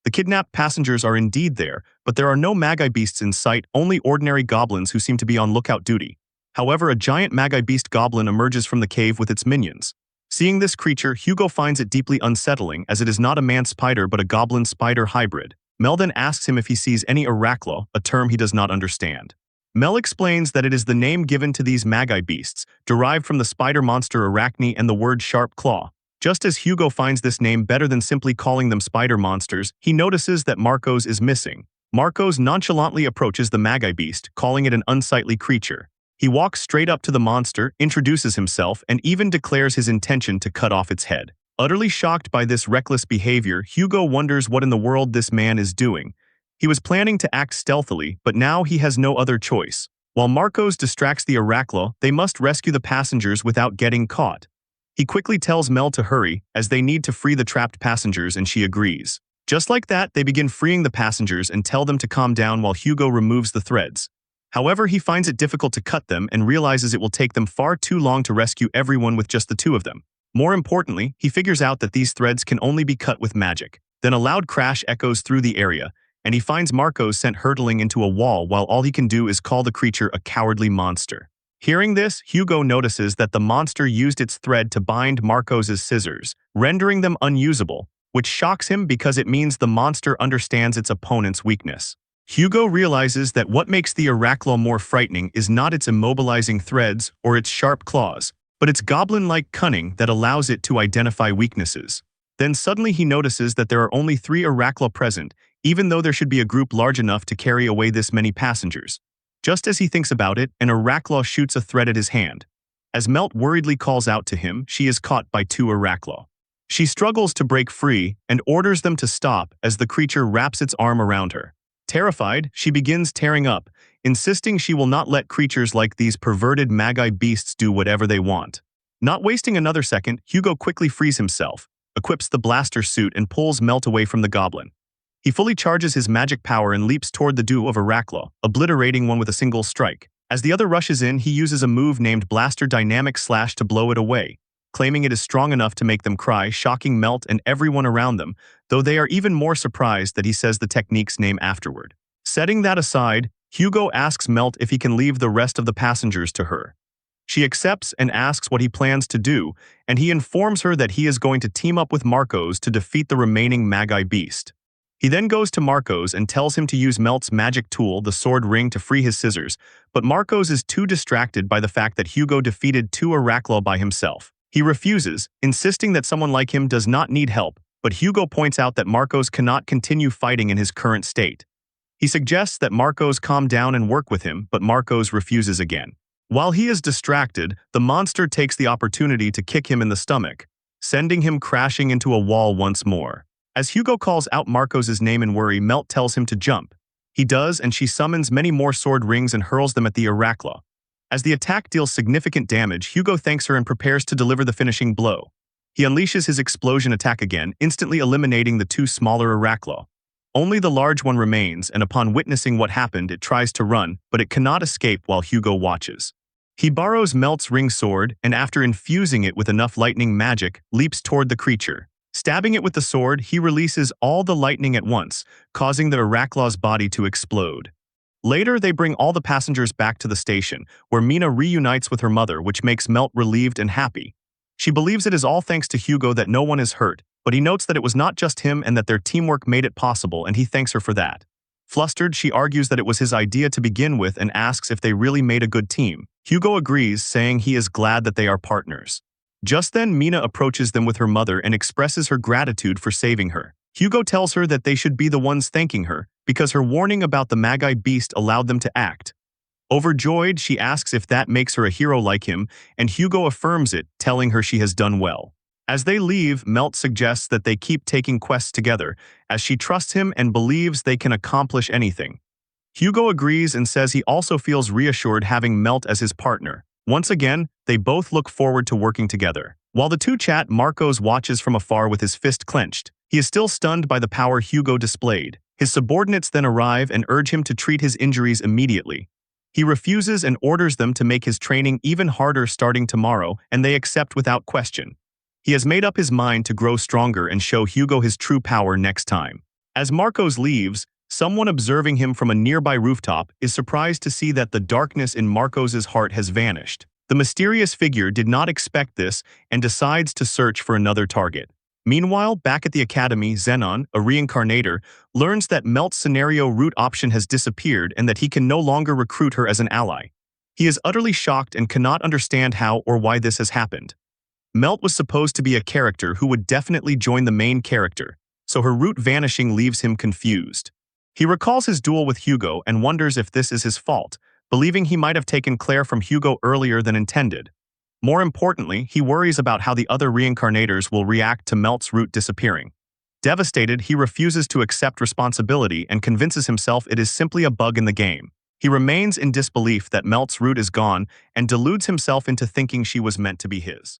The kidnapped passengers are indeed there, but there are no Magi beasts in sight, only ordinary goblins who seem to be on lookout duty. However, a giant Magi beast goblin emerges from the cave with its minions. Seeing this creature, Hugo finds it deeply unsettling as it is not a man-spider but a goblin-spider hybrid. Mel then asks him if he sees any Arachlo, a term he does not understand. Mel explains that it is the name given to these Magi beasts, derived from the spider monster Arachne and the word sharp claw. Just as Hugo finds this name better than simply calling them spider monsters, he notices that Marcos is missing. Marcos nonchalantly approaches the Magi beast, calling it an unsightly creature. He walks straight up to the monster, introduces himself, and even declares his intention to cut off its head. Utterly shocked by this reckless behavior, Hugo wonders what in the world this man is doing. He was planning to act stealthily, but now he has no other choice. While Marcos distracts the Arachlo, they must rescue the passengers without getting caught. He quickly tells Mel to hurry, as they need to free the trapped passengers, and she agrees. Just like that, they begin freeing the passengers and tell them to calm down while Hugo removes the threads. However, he finds it difficult to cut them and realizes it will take them far too long to rescue everyone with just the two of them. More importantly, he figures out that these threads can only be cut with magic. Then a loud crash echoes through the area, and he finds Marcos sent hurtling into a wall while all he can do is call the creature a cowardly monster. Hearing this, Hugo notices that the monster used its thread to bind Marcos' scissors, rendering them unusable, which shocks him because it means the monster understands its opponent's weakness. Hugo realizes that what makes the Arachlo more frightening is not its immobilizing threads or its sharp claws, but its goblin-like cunning that allows it to identify weaknesses. Then suddenly he notices that there are only 3 Arachlo present, even though there should be a group large enough to carry away this many passengers. Just as he thinks about it, an Arachlo shoots a thread at his hand. As Melt worriedly calls out to him, she is caught by 2 Arachlo. She struggles to break free and orders them to stop as the creature wraps its arm around her. Terrified, she begins tearing up, insisting she will not let creatures like these perverted Magi beasts do whatever they want. Not wasting another second, Hugo quickly frees himself, equips the blaster suit, and pulls Melt away from the goblin. He fully charges his magic power and leaps toward the duo of Arachlo, obliterating one with a single strike. As the other rushes in, he uses a move named Blaster Dynamic Slash to blow it away, claiming it is strong enough to make them cry, shocking Melt and everyone around them, though they are even more surprised that he says the technique's name afterward. Setting that aside, Hugo asks Melt if he can leave the rest of the passengers to her. She accepts and asks what he plans to do, and he informs her that he is going to team up with Marcos to defeat the remaining Magi beast. He then goes to Marcos and tells him to use Melt's magic tool, the sword ring, to free his scissors, but Marcos is too distracted by the fact that Hugo defeated 2 Arachlo by himself. He refuses, insisting that someone like him does not need help, but Hugo points out that Marcos cannot continue fighting in his current state. He suggests that Marcos calm down and work with him, but Marcos refuses again. While he is distracted, the monster takes the opportunity to kick him in the stomach, sending him crashing into a wall once more. As Hugo calls out Marcos' name in worry, Melt tells him to jump. He does, and she summons many more sword rings and hurls them at the Arachlo. As the attack deals significant damage, Hugo thanks her and prepares to deliver the finishing blow. He unleashes his explosion attack again, instantly eliminating the 2 smaller Arachlo. Only the large one remains, and upon witnessing what happened, it tries to run, but it cannot escape while Hugo watches. He borrows Melt's ring sword, and after infusing it with enough lightning magic, leaps toward the creature. Stabbing it with the sword, he releases all the lightning at once, causing the Arachlo's body to explode. Later, they bring all the passengers back to the station, where Mina reunites with her mother, which makes Melt relieved and happy. She believes it is all thanks to Hugo that no one is hurt, but he notes that it was not just him and that their teamwork made it possible, and he thanks her for that. Flustered, she argues that it was his idea to begin with and asks if they really made a good team. Hugo agrees, saying he is glad that they are partners. Just then, Mina approaches them with her mother and expresses her gratitude for saving her. Hugo tells her that they should be the ones thanking her, because her warning about the Magi beast allowed them to act. Overjoyed, she asks if that makes her a hero like him, and Hugo affirms it, telling her she has done well. As they leave, Melt suggests that they keep taking quests together, as she trusts him and believes they can accomplish anything. Hugo agrees and says he also feels reassured having Melt as his partner. Once again, they both look forward to working together. While the two chat, Marcos watches from afar with his fist clenched. He is still stunned by the power Hugo displayed. His subordinates then arrive and urge him to treat his injuries immediately. He refuses and orders them to make his training even harder starting tomorrow, and they accept without question. He has made up his mind to grow stronger and show Hugo his true power next time. As Marcos leaves, someone observing him from a nearby rooftop is surprised to see that the darkness in Marcos's heart has vanished. The mysterious figure did not expect this and decides to search for another target. Meanwhile, back at the academy, Zenon, a reincarnator, learns that Melt's scenario route option has disappeared and that he can no longer recruit her as an ally. He is utterly shocked and cannot understand how or why this has happened. Melt was supposed to be a character who would definitely join the main character, so her route vanishing leaves him confused. He recalls his duel with Hugo and wonders if this is his fault, believing he might have taken Claire from Hugo earlier than intended. More importantly, he worries about how the other reincarnators will react to Melt's route disappearing. Devastated, he refuses to accept responsibility and convinces himself it is simply a bug in the game. He remains in disbelief that Melt's route is gone and deludes himself into thinking she was meant to be his.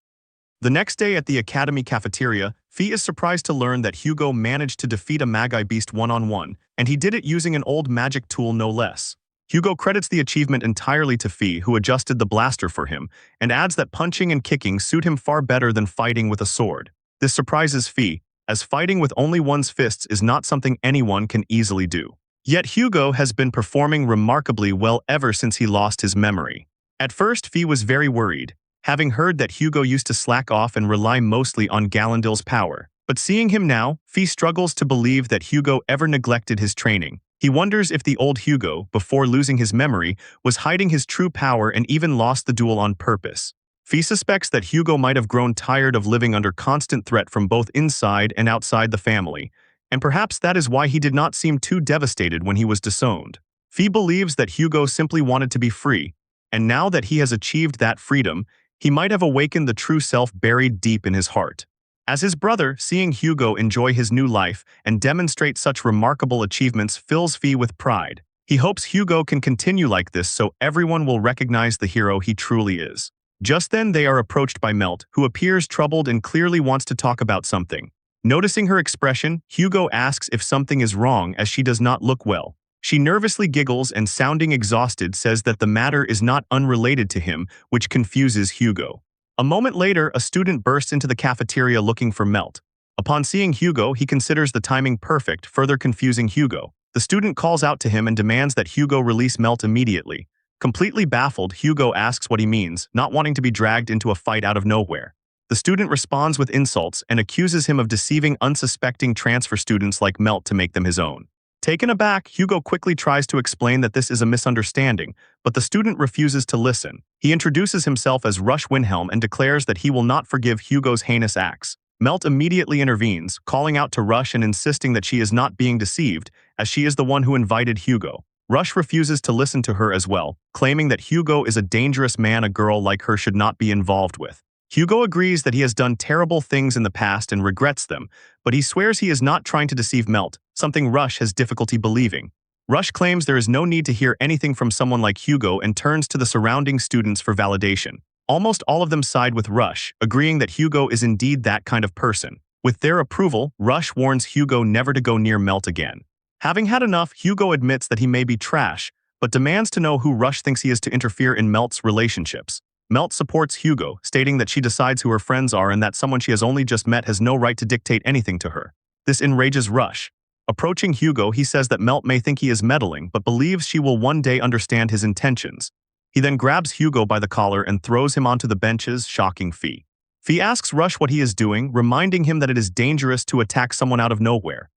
The next day at the Academy cafeteria, Fee is surprised to learn that Hugo managed to defeat a Magi beast one-on-one, and he did it using an old magic tool no less. Hugo credits the achievement entirely to Fee, who adjusted the blaster for him, and adds that punching and kicking suit him far better than fighting with a sword. This surprises Fee, as fighting with only one's fists is not something anyone can easily do. Yet Hugo has been performing remarkably well ever since he lost his memory. At first, Fee was very worried, having heard that Hugo used to slack off and rely mostly on Gallandil's power. But seeing him now, Fee struggles to believe that Hugo ever neglected his training. He wonders if the old Hugo, before losing his memory, was hiding his true power and even lost the duel on purpose. Fee suspects that Hugo might have grown tired of living under constant threat from both inside and outside the family, and perhaps that is why he did not seem too devastated when he was disowned. Fee believes that Hugo simply wanted to be free, and now that he has achieved that freedom, he might have awakened the true self buried deep in his heart. As his brother, seeing Hugo enjoy his new life and demonstrate such remarkable achievements fills Fee with pride. He hopes Hugo can continue like this so everyone will recognize the hero he truly is. Just then they are approached by Melt, who appears troubled and clearly wants to talk about something. Noticing her expression, Hugo asks if something is wrong as she does not look well. She nervously giggles and, sounding exhausted, says that the matter is not unrelated to him, which confuses Hugo. A moment later, a student bursts into the cafeteria looking for Melt. Upon seeing Hugo, he considers the timing perfect, further confusing Hugo. The student calls out to him and demands that Hugo release Melt immediately. Completely baffled, Hugo asks what he means, not wanting to be dragged into a fight out of nowhere. The student responds with insults and accuses him of deceiving unsuspecting transfer students like Melt to make them his own. Taken aback, Hugo quickly tries to explain that this is a misunderstanding, but the student refuses to listen. He introduces himself as Rush Windhelm and declares that he will not forgive Hugo's heinous acts. Melt immediately intervenes, calling out to Rush and insisting that she is not being deceived, as she is the one who invited Hugo. Rush refuses to listen to her as well, claiming that Hugo is a dangerous man a girl like her should not be involved with. Hugo agrees that he has done terrible things in the past and regrets them, but he swears he is not trying to deceive Melt, something Rush has difficulty believing. Rush claims there is no need to hear anything from someone like Hugo and turns to the surrounding students for validation. Almost all of them side with Rush, agreeing that Hugo is indeed that kind of person. With their approval, Rush warns Hugo never to go near Melt again. Having had enough, Hugo admits that he may be trash, but demands to know who Rush thinks he is to interfere in Melt's relationships. Melt supports Hugo, stating that she decides who her friends are and that someone she has only just met has no right to dictate anything to her. This enrages Rush. Approaching Hugo, he says that Melt may think he is meddling, but believes she will one day understand his intentions. He then grabs Hugo by the collar and throws him onto the benches, shocking Fee. Fee asks Rush what he is doing, reminding him that it is dangerous to attack someone out of nowhere.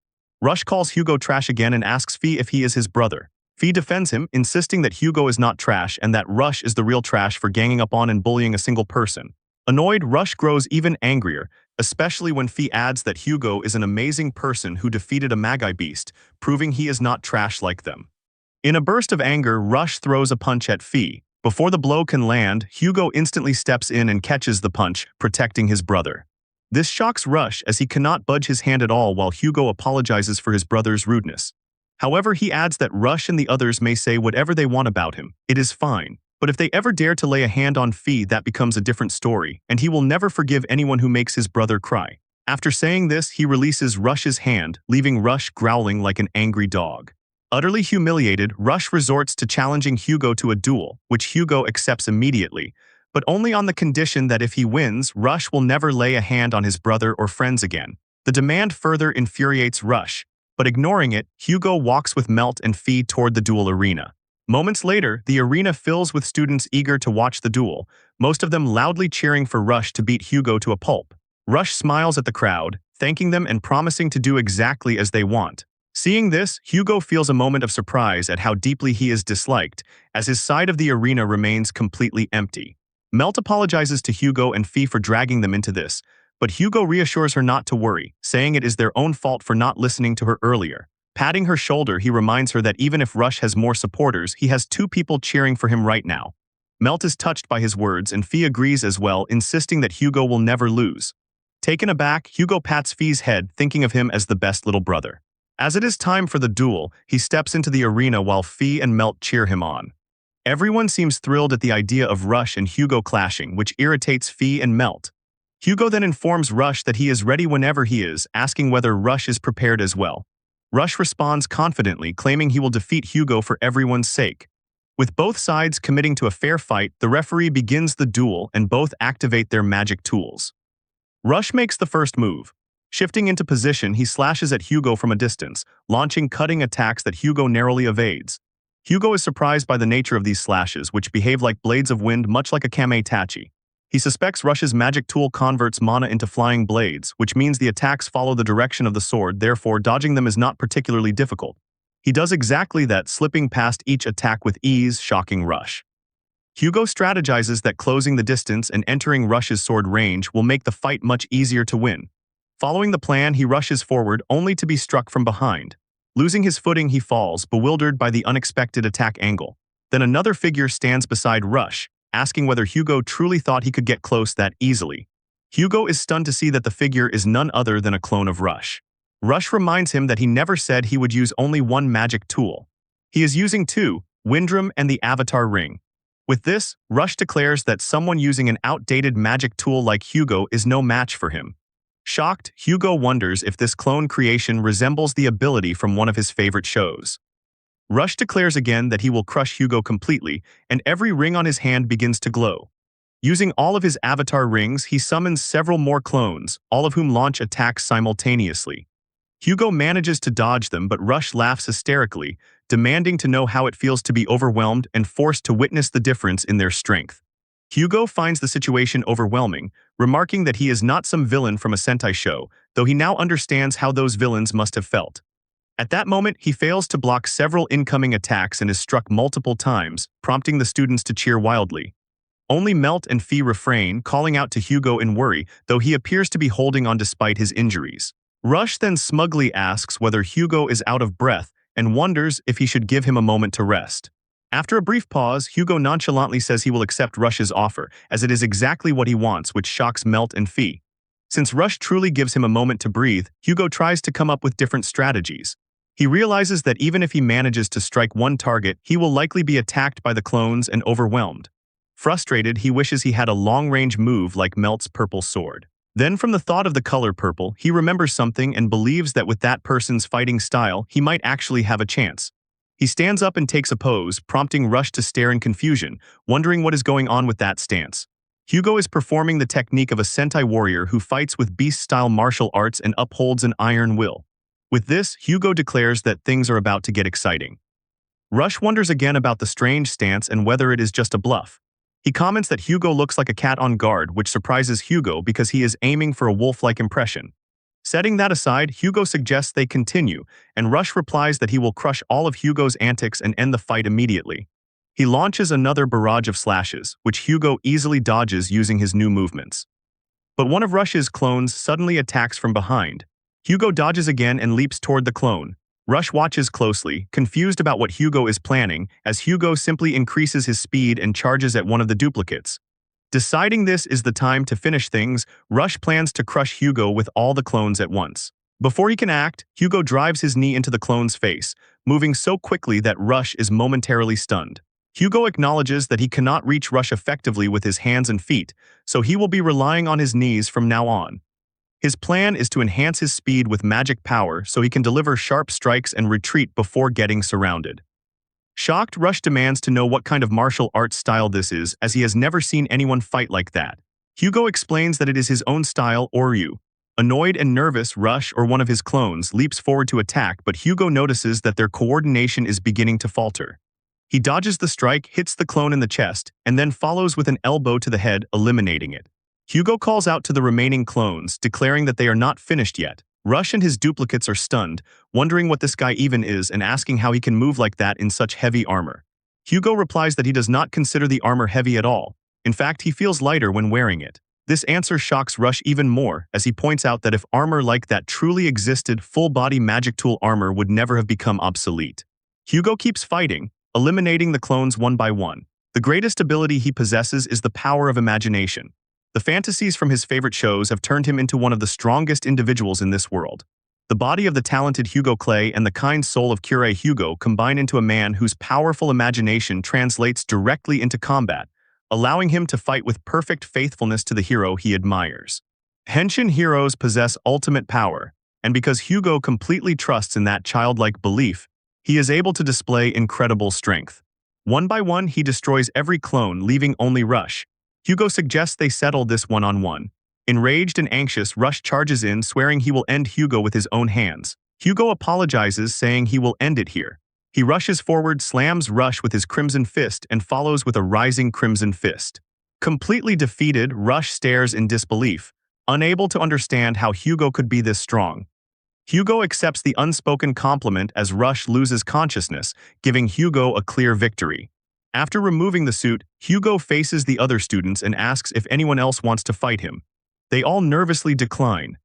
Rush calls Hugo trash again and asks Fee if he is his brother. Fee defends him, insisting that Hugo is not trash and that Rush is the real trash for ganging up on and bullying a single person. Annoyed, Rush grows even angrier, especially when Fee adds that Hugo is an amazing person who defeated a Magi beast, proving he is not trash like them. In a burst of anger, Rush throws a punch at Fee. Before the blow can land, Hugo instantly steps in and catches the punch, protecting his brother. This shocks Rush as he cannot budge his hand at all while Hugo apologizes for his brother's rudeness. However, he adds that Rush and the others may say whatever they want about him. It is fine. But if they ever dare to lay a hand on Fee, that becomes a different story, and he will never forgive anyone who makes his brother cry. After saying this, he releases Rush's hand, leaving Rush growling like an angry dog. Utterly humiliated, Rush resorts to challenging Hugo to a duel, which Hugo accepts immediately, but only on the condition that if he wins, Rush will never lay a hand on his brother or friends again. The demand further infuriates Rush. But ignoring it, Hugo walks with Melt and Fee toward the duel arena. Moments later, the arena fills with students eager to watch the duel, most of them loudly cheering for Rush to beat Hugo to a pulp. Rush smiles at the crowd, thanking them and promising to do exactly as they want. Seeing this, Hugo feels a moment of surprise at how deeply he is disliked, as his side of the arena remains completely empty. Melt apologizes to Hugo and Fee for dragging them into this, but Hugo reassures her not to worry, saying it is their own fault for not listening to her earlier. Patting her shoulder, he reminds her that even if Rush has more supporters, he has 2 people cheering for him right now. Melt is touched by his words, and Fee agrees as well, insisting that Hugo will never lose. Taken aback, Hugo pats Fee's head, thinking of him as the best little brother. As it is time for the duel, he steps into the arena while Fee and Melt cheer him on. Everyone seems thrilled at the idea of Rush and Hugo clashing, which irritates Fee and Melt. Hugo then informs Rush that he is ready whenever he is, asking whether Rush is prepared as well. Rush responds confidently, claiming he will defeat Hugo for everyone's sake. With both sides committing to a fair fight, the referee begins the duel and both activate their magic tools. Rush makes the first move. Shifting into position, he slashes at Hugo from a distance, launching cutting attacks that Hugo narrowly evades. Hugo is surprised by the nature of these slashes, which behave like blades of wind, much like a kame-tachi. He suspects Rush's magic tool converts mana into flying blades, which means the attacks follow the direction of the sword, therefore dodging them is not particularly difficult. He does exactly that, slipping past each attack with ease, shocking Rush. Hugo strategizes that closing the distance and entering Rush's sword range will make the fight much easier to win. Following the plan, he rushes forward, only to be struck from behind. Losing his footing, he falls, bewildered by the unexpected attack angle. Then another figure stands beside Rush, asking whether Hugo truly thought he could get close that easily. Hugo is stunned to see that the figure is none other than a clone of Rush. Rush reminds him that he never said he would use only one magic tool. He is using 2, Windrum and the Avatar Ring. With this, Rush declares that someone using an outdated magic tool like Hugo is no match for him. Shocked, Hugo wonders if this clone creation resembles the ability from one of his favorite shows. Rush declares again that he will crush Hugo completely, and every ring on his hand begins to glow. Using all of his avatar rings, he summons several more clones, all of whom launch attacks simultaneously. Hugo manages to dodge them, but Rush laughs hysterically, demanding to know how it feels to be overwhelmed and forced to witness the difference in their strength. Hugo finds the situation overwhelming, remarking that he is not some villain from a Sentai show, though he now understands how those villains must have felt. At that moment, he fails to block several incoming attacks and is struck multiple times, prompting the students to cheer wildly. Only Melt and Fee refrain, calling out to Hugo in worry, though he appears to be holding on despite his injuries. Rush then smugly asks whether Hugo is out of breath and wonders if he should give him a moment to rest. After a brief pause, Hugo nonchalantly says he will accept Rush's offer, as it is exactly what he wants, which shocks Melt and Fee. Since Rush truly gives him a moment to breathe, Hugo tries to come up with different strategies. He realizes that even if he manages to strike one target, he will likely be attacked by the clones and overwhelmed. Frustrated, he wishes he had a long-range move like Melt's purple sword. Then, from the thought of the color purple, he remembers something and believes that with that person's fighting style, he might actually have a chance. He stands up and takes a pose, prompting Rush to stare in confusion, wondering what is going on with that stance. Hugo is performing the technique of a Sentai warrior who fights with beast-style martial arts and upholds an iron will. With this, Hugo declares that things are about to get exciting. Rush wonders again about the strange stance and whether it is just a bluff. He comments that Hugo looks like a cat on guard, which surprises Hugo because he is aiming for a wolf-like impression. Setting that aside, Hugo suggests they continue, and Rush replies that he will crush all of Hugo's antics and end the fight immediately. He launches another barrage of slashes, which Hugo easily dodges using his new movements. But one of Rush's clones suddenly attacks from behind. Hugo dodges again and leaps toward the clone. Rush watches closely, confused about what Hugo is planning, as Hugo simply increases his speed and charges at one of the duplicates. Deciding this is the time to finish things, Rush plans to crush Hugo with all the clones at once. Before he can act, Hugo drives his knee into the clone's face, moving so quickly that Rush is momentarily stunned. Hugo acknowledges that he cannot reach Rush effectively with his hands and feet, so he will be relying on his knees from now on. His plan is to enhance his speed with magic power so he can deliver sharp strikes and retreat before getting surrounded. Shocked, Rush demands to know what kind of martial arts style this is, as he has never seen anyone fight like that. Hugo explains that it is his own style, Oryu. Annoyed and nervous, Rush, or one of his clones, leaps forward to attack, but Hugo notices that their coordination is beginning to falter. He dodges the strike, hits the clone in the chest, and then follows with an elbow to the head, eliminating it. Hugo calls out to the remaining clones, declaring that they are not finished yet. Rush and his duplicates are stunned, wondering what this guy even is and asking how he can move like that in such heavy armor. Hugo replies that he does not consider the armor heavy at all. In fact, he feels lighter when wearing it. This answer shocks Rush even more, as he points out that if armor like that truly existed, full-body magic tool armor would never have become obsolete. Hugo keeps fighting, eliminating the clones one by one. The greatest ability he possesses is the power of imagination. The fantasies from his favorite shows have turned him into one of the strongest individuals in this world. The body of the talented Hugo Clay and the kind soul of Cure Hugo combine into a man whose powerful imagination translates directly into combat, allowing him to fight with perfect faithfulness to the hero he admires. Henshin heroes possess ultimate power, and because Hugo completely trusts in that childlike belief, he is able to display incredible strength. One by one, he destroys every clone, leaving only Rush. Hugo suggests they settle this one-on-one. Enraged and anxious, Rush charges in, swearing he will end Hugo with his own hands. Hugo apologizes, saying he will end it here. He rushes forward, slams Rush with his Crimson Fist, and follows with a rising Crimson Fist. Completely defeated, Rush stares in disbelief, unable to understand how Hugo could be this strong. Hugo accepts the unspoken compliment as Rush loses consciousness, giving Hugo a clear victory. After removing the suit, Hugo faces the other students and asks if anyone else wants to fight him. They all nervously decline.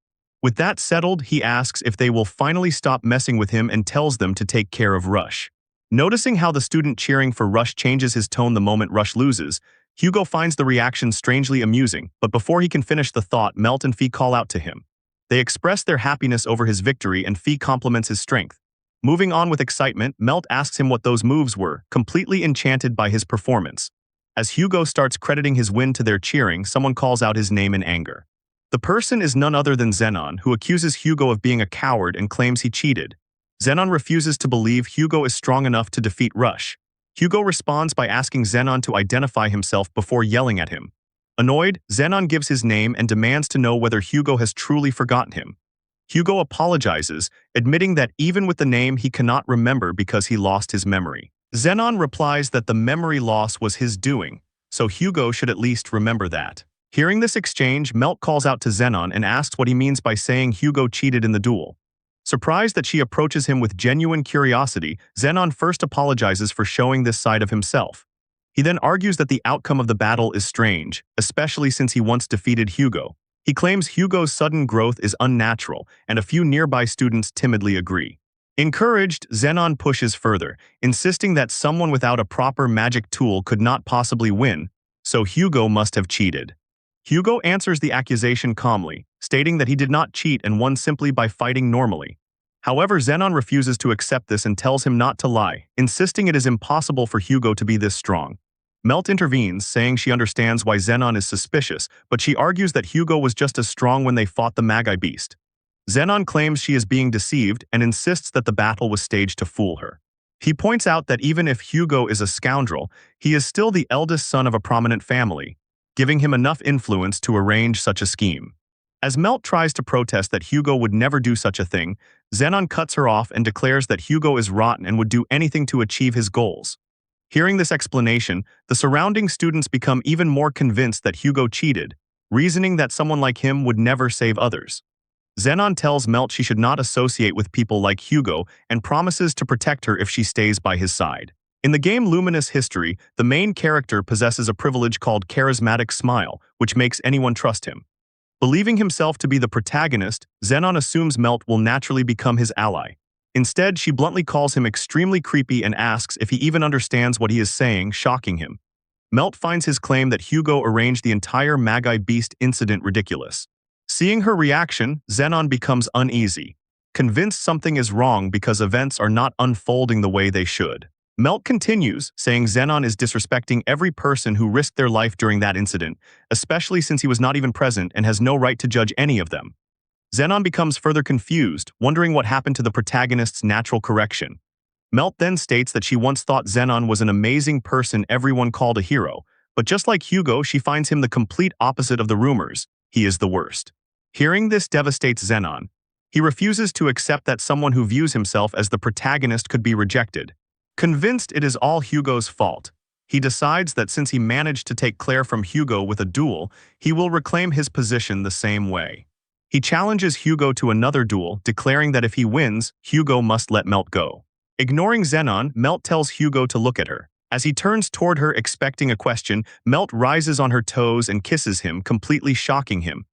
With that settled, he asks if they will finally stop messing with him and tells them to take care of Rush. Noticing how the student cheering for Rush changes his tone the moment Rush loses, Hugo finds the reaction strangely amusing, but before he can finish the thought, Melt and Fee call out to him. They express their happiness over his victory and Fee compliments his strength. Moving on with excitement, Melt asks him what those moves were, completely enchanted by his performance. As Hugo starts crediting his win to their cheering, someone calls out his name in anger. The person is none other than Zenon, who accuses Hugo of being a coward and claims he cheated. Zenon refuses to believe Hugo is strong enough to defeat Rush. Hugo responds by asking Zenon to identify himself before yelling at him. Annoyed, Zenon gives his name and demands to know whether Hugo has truly forgotten him. Hugo apologizes, admitting that even with the name he cannot remember because he lost his memory. Zenon replies that the memory loss was his doing, so Hugo should at least remember that. Hearing this exchange, Melt calls out to Zenon and asks what he means by saying Hugo cheated in the duel. Surprised that she approaches him with genuine curiosity, Zenon first apologizes for showing this side of himself. He then argues that the outcome of the battle is strange, especially since he once defeated Hugo. He claims Hugo's sudden growth is unnatural, and a few nearby students timidly agree. Encouraged, Zenon pushes further, insisting that someone without a proper magic tool could not possibly win, so Hugo must have cheated. Hugo answers the accusation calmly, stating that he did not cheat and won simply by fighting normally. However, Zenon refuses to accept this and tells him not to lie, insisting it is impossible for Hugo to be this strong. Melt intervenes, saying she understands why Zenon is suspicious, but she argues that Hugo was just as strong when they fought the Magi beast. Zenon claims she is being deceived and insists that the battle was staged to fool her. He points out that even if Hugo is a scoundrel, he is still the eldest son of a prominent family, giving him enough influence to arrange such a scheme. As Melt tries to protest that Hugo would never do such a thing, Zenon cuts her off and declares that Hugo is rotten and would do anything to achieve his goals. Hearing this explanation, the surrounding students become even more convinced that Hugo cheated, reasoning that someone like him would never save others. Zenon tells Melt she should not associate with people like Hugo and promises to protect her if she stays by his side. In the game Luminous History, the main character possesses a privilege called Charismatic Smile, which makes anyone trust him. Believing himself to be the protagonist, Zenon assumes Melt will naturally become his ally. Instead, she bluntly calls him extremely creepy and asks if he even understands what he is saying, shocking him. Melt finds his claim that Hugo arranged the entire Magi Beast incident ridiculous. Seeing her reaction, Zenon becomes uneasy, convinced something is wrong because events are not unfolding the way they should. Melt continues, saying Zenon is disrespecting every person who risked their life during that incident, especially since he was not even present and has no right to judge any of them. Zenon becomes further confused, wondering what happened to the protagonist's natural correction. Melt then states that she once thought Zenon was an amazing person everyone called a hero, but just like Hugo, she finds him the complete opposite of the rumors. He is the worst. Hearing this devastates Zenon. He refuses to accept that someone who views himself as the protagonist could be rejected. Convinced it is all Hugo's fault, he decides that since he managed to take Claire from Hugo with a duel, he will reclaim his position the same way. He challenges Hugo to another duel, declaring that if he wins, Hugo must let Melt go. Ignoring Zenon, Melt tells Hugo to look at her. As he turns toward her expecting a question, Melt rises on her toes and kisses him, completely shocking him.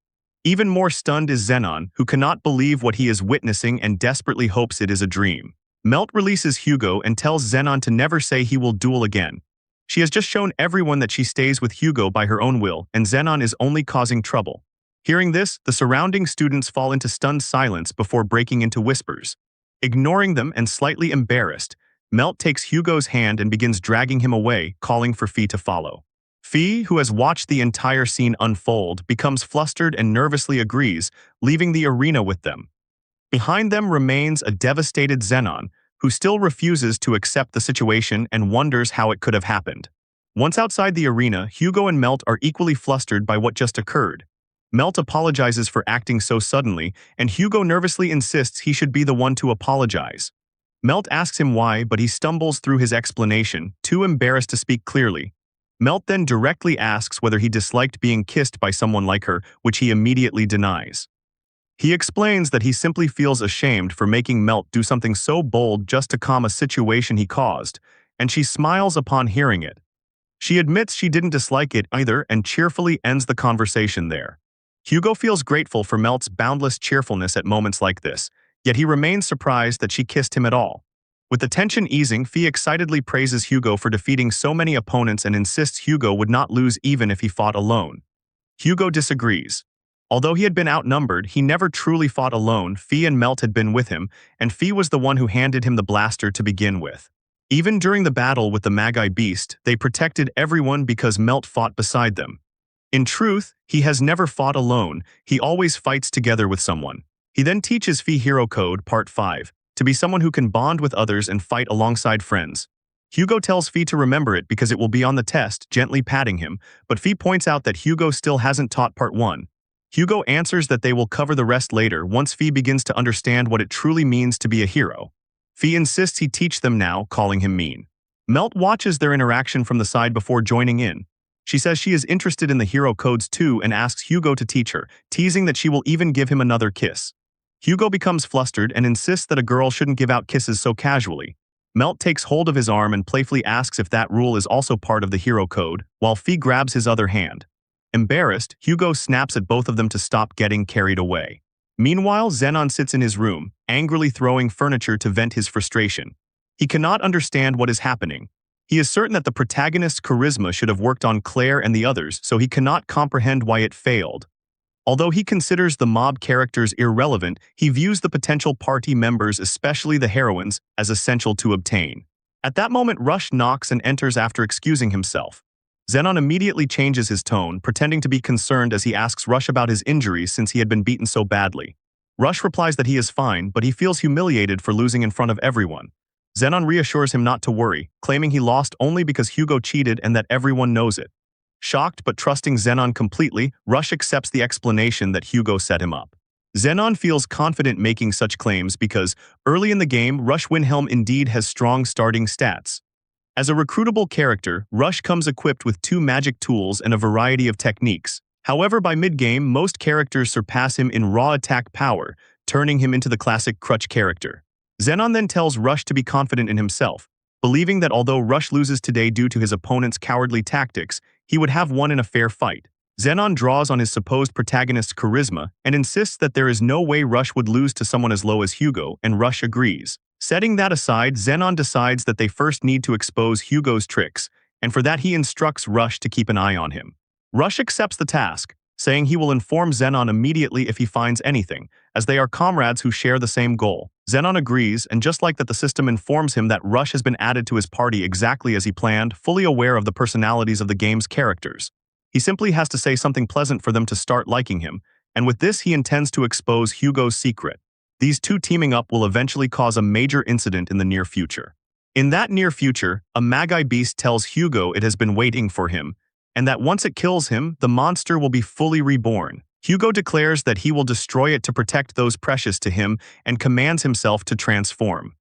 Even more stunned is Zenon, who cannot believe what he is witnessing and desperately hopes it is a dream. Melt releases Hugo and tells Zenon to never say he will duel again. She has just shown everyone that she stays with Hugo by her own will, and Zenon is only causing trouble. Hearing this, the surrounding students fall into stunned silence before breaking into whispers. Ignoring them and slightly embarrassed, Melt takes Hugo's hand and begins dragging him away, calling for Fee to follow. Fee, who has watched the entire scene unfold, becomes flustered and nervously agrees, leaving the arena with them. Behind them remains a devastated Zenon, who still refuses to accept the situation and wonders how it could have happened. Once outside the arena, Hugo and Melt are equally flustered by what just occurred. Melt apologizes for acting so suddenly, and Hugo nervously insists he should be the one to apologize. Melt asks him why, but he stumbles through his explanation, too embarrassed to speak clearly. Melt then directly asks whether he disliked being kissed by someone like her, which he immediately denies. He explains that he simply feels ashamed for making Melt do something so bold just to calm a situation he caused, and she smiles upon hearing it. She admits she didn't dislike it either and cheerfully ends the conversation there. Hugo feels grateful for Melt's boundless cheerfulness at moments like this, yet he remains surprised that she kissed him at all. With the tension easing, Fee excitedly praises Hugo for defeating so many opponents and insists Hugo would not lose even if he fought alone. Hugo disagrees. Although he had been outnumbered, he never truly fought alone. Fee and Melt had been with him, and Fee was the one who handed him the blaster to begin with. Even during the battle with the Magi beast, they protected everyone because Melt fought beside them. In truth, he has never fought alone, he always fights together with someone. He then teaches Fee Hero Code Part 5, to be someone who can bond with others and fight alongside friends. Hugo tells Fee to remember it because it will be on the test, gently patting him, but Fee points out that Hugo still hasn't taught Part 1. Hugo answers that they will cover the rest later once Fee begins to understand what it truly means to be a hero. Fee insists he teach them now, calling him mean. Melt watches their interaction from the side before joining in. She says she is interested in the hero codes too and asks Hugo to teach her, teasing that she will even give him another kiss. Hugo becomes flustered and insists that a girl shouldn't give out kisses so casually. Melt takes hold of his arm and playfully asks if that rule is also part of the hero code, while Fee grabs his other hand. Embarrassed, Hugo snaps at both of them to stop getting carried away. Meanwhile, Zenon sits in his room, angrily throwing furniture to vent his frustration. He cannot understand what is happening. He is certain that the protagonist's charisma should have worked on Claire and the others, so he cannot comprehend why it failed. Although he considers the mob characters irrelevant, he views the potential party members, especially the heroines, as essential to obtain. At that moment, Rush knocks and enters after excusing himself. Zenon immediately changes his tone, pretending to be concerned as he asks Rush about his injuries since he had been beaten so badly. Rush replies that he is fine, but he feels humiliated for losing in front of everyone. Zenon reassures him not to worry, claiming he lost only because Hugo cheated and that everyone knows it. Shocked but trusting Zenon completely, Rush accepts the explanation that Hugo set him up. Zenon feels confident making such claims because, early in the game, Rush Wilhelm indeed has strong starting stats. As a recruitable character, Rush comes equipped with 2 magic tools and a variety of techniques. However, by mid-game, most characters surpass him in raw attack power, turning him into the classic crutch character. Zenon then tells Rush to be confident in himself, believing that although Rush loses today due to his opponent's cowardly tactics, he would have won in a fair fight. Zenon draws on his supposed protagonist's charisma and insists that there is no way Rush would lose to someone as low as Hugo, and Rush agrees. Setting that aside, Zenon decides that they first need to expose Hugo's tricks, and for that he instructs Rush to keep an eye on him. Rush accepts the task, saying he will inform Zenon immediately if he finds anything, as they are comrades who share the same goal. Zenon agrees, and just like that, the system informs him that Rush has been added to his party exactly as he planned, fully aware of the personalities of the game's characters. He simply has to say something pleasant for them to start liking him, and with this he intends to expose Hugo's secret. These two teaming up will eventually cause a major incident in the near future. In that near future, a Magi beast tells Hugo it has been waiting for him, and that once it kills him, the monster will be fully reborn. Hugo declares that he will destroy it to protect those precious to him and commands himself to transform.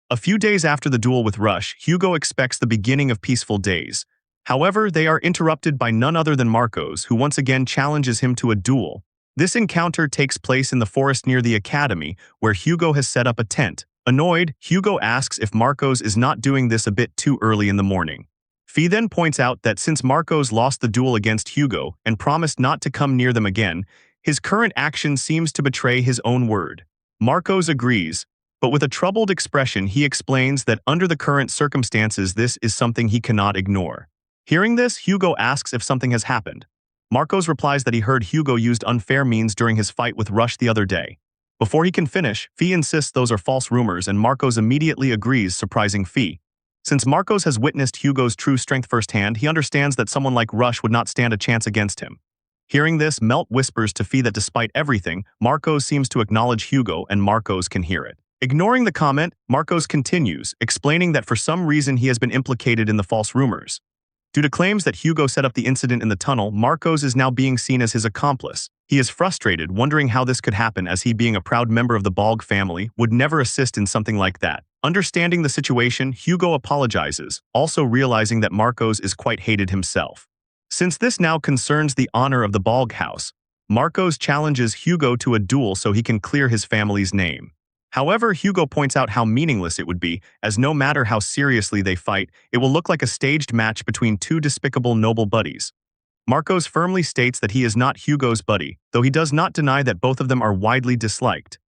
A few days after the duel with Rush, Hugo expects the beginning of peaceful days. However, they are interrupted by none other than Marcos, who once again challenges him to a duel. This encounter takes place in the forest near the academy, where Hugo has set up a tent. Annoyed, Hugo asks if Marcos is not doing this a bit too early in the morning. Fee then points out that since Marcos lost the duel against Hugo and promised not to come near them again, his current action seems to betray his own word. Marcos agrees, but with a troubled expression he explains that under the current circumstances this is something he cannot ignore. Hearing this, Hugo asks if something has happened. Marcos replies that he heard Hugo used unfair means during his fight with Rush the other day. Before he can finish, Fee insists those are false rumors and Marcos immediately agrees, surprising Fee. Since Marcos has witnessed Hugo's true strength firsthand, he understands that someone like Rush would not stand a chance against him. Hearing this, Melt whispers to Fee that despite everything, Marcos seems to acknowledge Hugo and Marcos can hear it. Ignoring the comment, Marcos continues, explaining that for some reason he has been implicated in the false rumors. Due to claims that Hugo set up the incident in the tunnel, Marcos is now being seen as his accomplice. He is frustrated, wondering how this could happen as he, being a proud member of the Balg family, would never assist in something like that. Understanding the situation, Hugo apologizes, also realizing that Marcos is quite hated himself. Since this now concerns the honor of the Balg house, Marcos challenges Hugo to a duel so he can clear his family's name. However, Hugo points out how meaningless it would be, as no matter how seriously they fight, it will look like a staged match between two despicable noble buddies. Marcos firmly states that he is not Hugo's buddy, though he does not deny that both of them are widely disliked.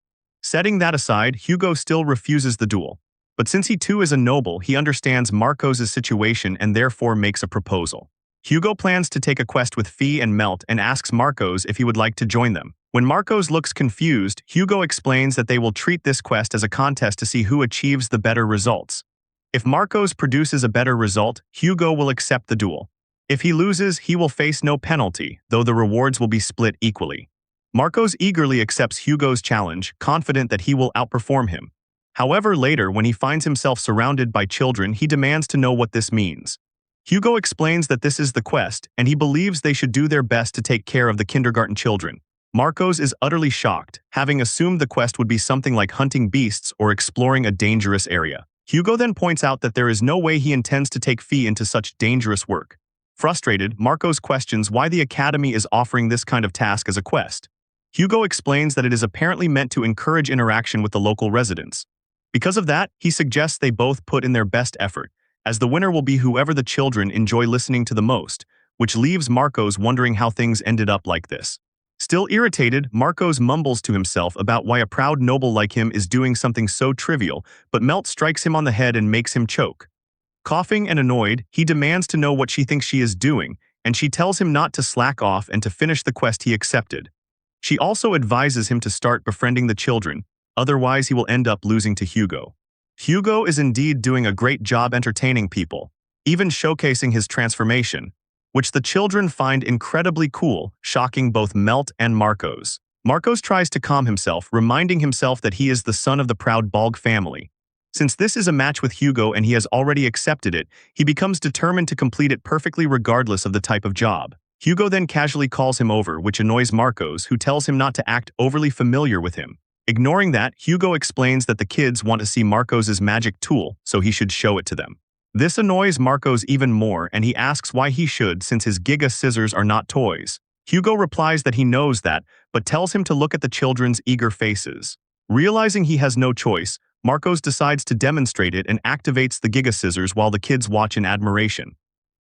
Setting that aside, Hugo still refuses the duel. But since he too is a noble, he understands Marcos' situation and therefore makes a proposal. Hugo plans to take a quest with Fee and Melt and asks Marcos if he would like to join them. When Marcos looks confused, Hugo explains that they will treat this quest as a contest to see who achieves the better results. If Marcos produces a better result, Hugo will accept the duel. If he loses, he will face no penalty, though the rewards will be split equally. Marcos eagerly accepts Hugo's challenge, confident that he will outperform him. However, later, when he finds himself surrounded by children, he demands to know what this means. Hugo explains that this is the quest, and he believes they should do their best to take care of the kindergarten children. Marcos is utterly shocked, having assumed the quest would be something like hunting beasts or exploring a dangerous area. Hugo then points out that there is no way he intends to take Fee into such dangerous work. Frustrated, Marcos questions why the Academy is offering this kind of task as a quest. Hugo explains that it is apparently meant to encourage interaction with the local residents. Because of that, he suggests they both put in their best effort, as the winner will be whoever the children enjoy listening to the most, which leaves Marcos wondering how things ended up like this. Still irritated, Marcos mumbles to himself about why a proud noble like him is doing something so trivial, but Melt strikes him on the head and makes him choke. Coughing and annoyed, he demands to know what she thinks she is doing, and she tells him not to slack off and to finish the quest he accepted. She also advises him to start befriending the children, otherwise he will end up losing to Hugo. Hugo is indeed doing a great job entertaining people, even showcasing his transformation, which the children find incredibly cool, shocking both Melt and Marcos. Marcos tries to calm himself, reminding himself that he is the son of the proud Balg family. Since this is a match with Hugo and he has already accepted it, he becomes determined to complete it perfectly regardless of the type of job. Hugo then casually calls him over, which annoys Marcos, who tells him not to act overly familiar with him. Ignoring that, Hugo explains that the kids want to see Marcos' magic tool, so he should show it to them. This annoys Marcos even more, and he asks why he should, since his Giga scissors are not toys. Hugo replies that he knows that, but tells him to look at the children's eager faces. Realizing he has no choice, Marcos decides to demonstrate it and activates the Giga scissors while the kids watch in admiration.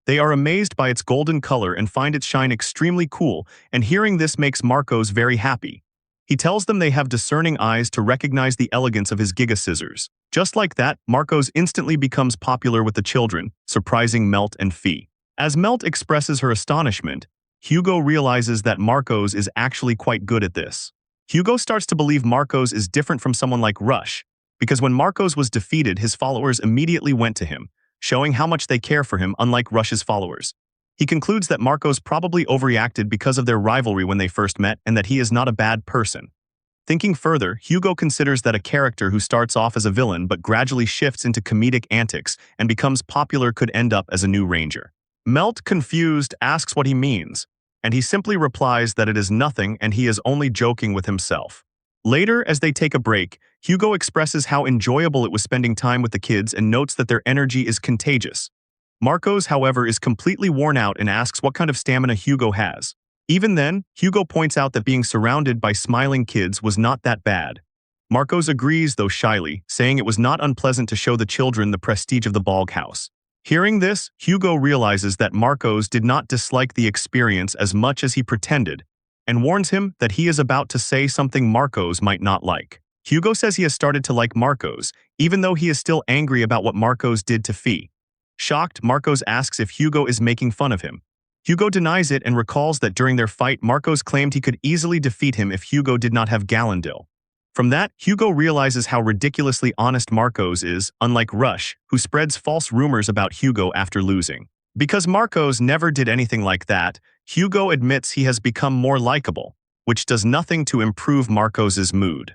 They are amazed by its golden color and find its shine extremely cool, and hearing this makes Marcos very happy. He tells them they have discerning eyes to recognize the elegance of his Giga scissors. Just like that, Marcos instantly becomes popular with the children, surprising Melt and Fee. As Melt expresses her astonishment, Hugo realizes that Marcos is actually quite good at this. Hugo starts to believe Marcos is different from someone like Rush, because when Marcos was defeated, his followers immediately went to him, showing how much they care for him, unlike Rush's followers. He concludes that Marcos probably overreacted because of their rivalry when they first met and that he is not a bad person. Thinking further, Hugo considers that a character who starts off as a villain but gradually shifts into comedic antics and becomes popular could end up as a new ranger. Melt, confused, asks what he means, and he simply replies that it is nothing and he is only joking with himself. Later, as they take a break, Hugo expresses how enjoyable it was spending time with the kids and notes that their energy is contagious. Marcos, however, is completely worn out and asks what kind of stamina Hugo has. Even then, Hugo points out that being surrounded by smiling kids was not that bad. Marcos agrees, though shyly, saying it was not unpleasant to show the children the prestige of the Balg house. Hearing this, Hugo realizes that Marcos did not dislike the experience as much as he pretended, and warns him that he is about to say something Marcos might not like. Hugo says he has started to like Marcos, even though he is still angry about what Marcos did to Fee. Shocked, Marcos asks if Hugo is making fun of him. Hugo denies it and recalls that during their fight, Marcos claimed he could easily defeat him if Hugo did not have Galendil. From that, Hugo realizes how ridiculously honest Marcos is, unlike Rush, who spreads false rumors about Hugo after losing. Because Marcos never did anything like that, Hugo admits he has become more likable, which does nothing to improve Marcos's mood.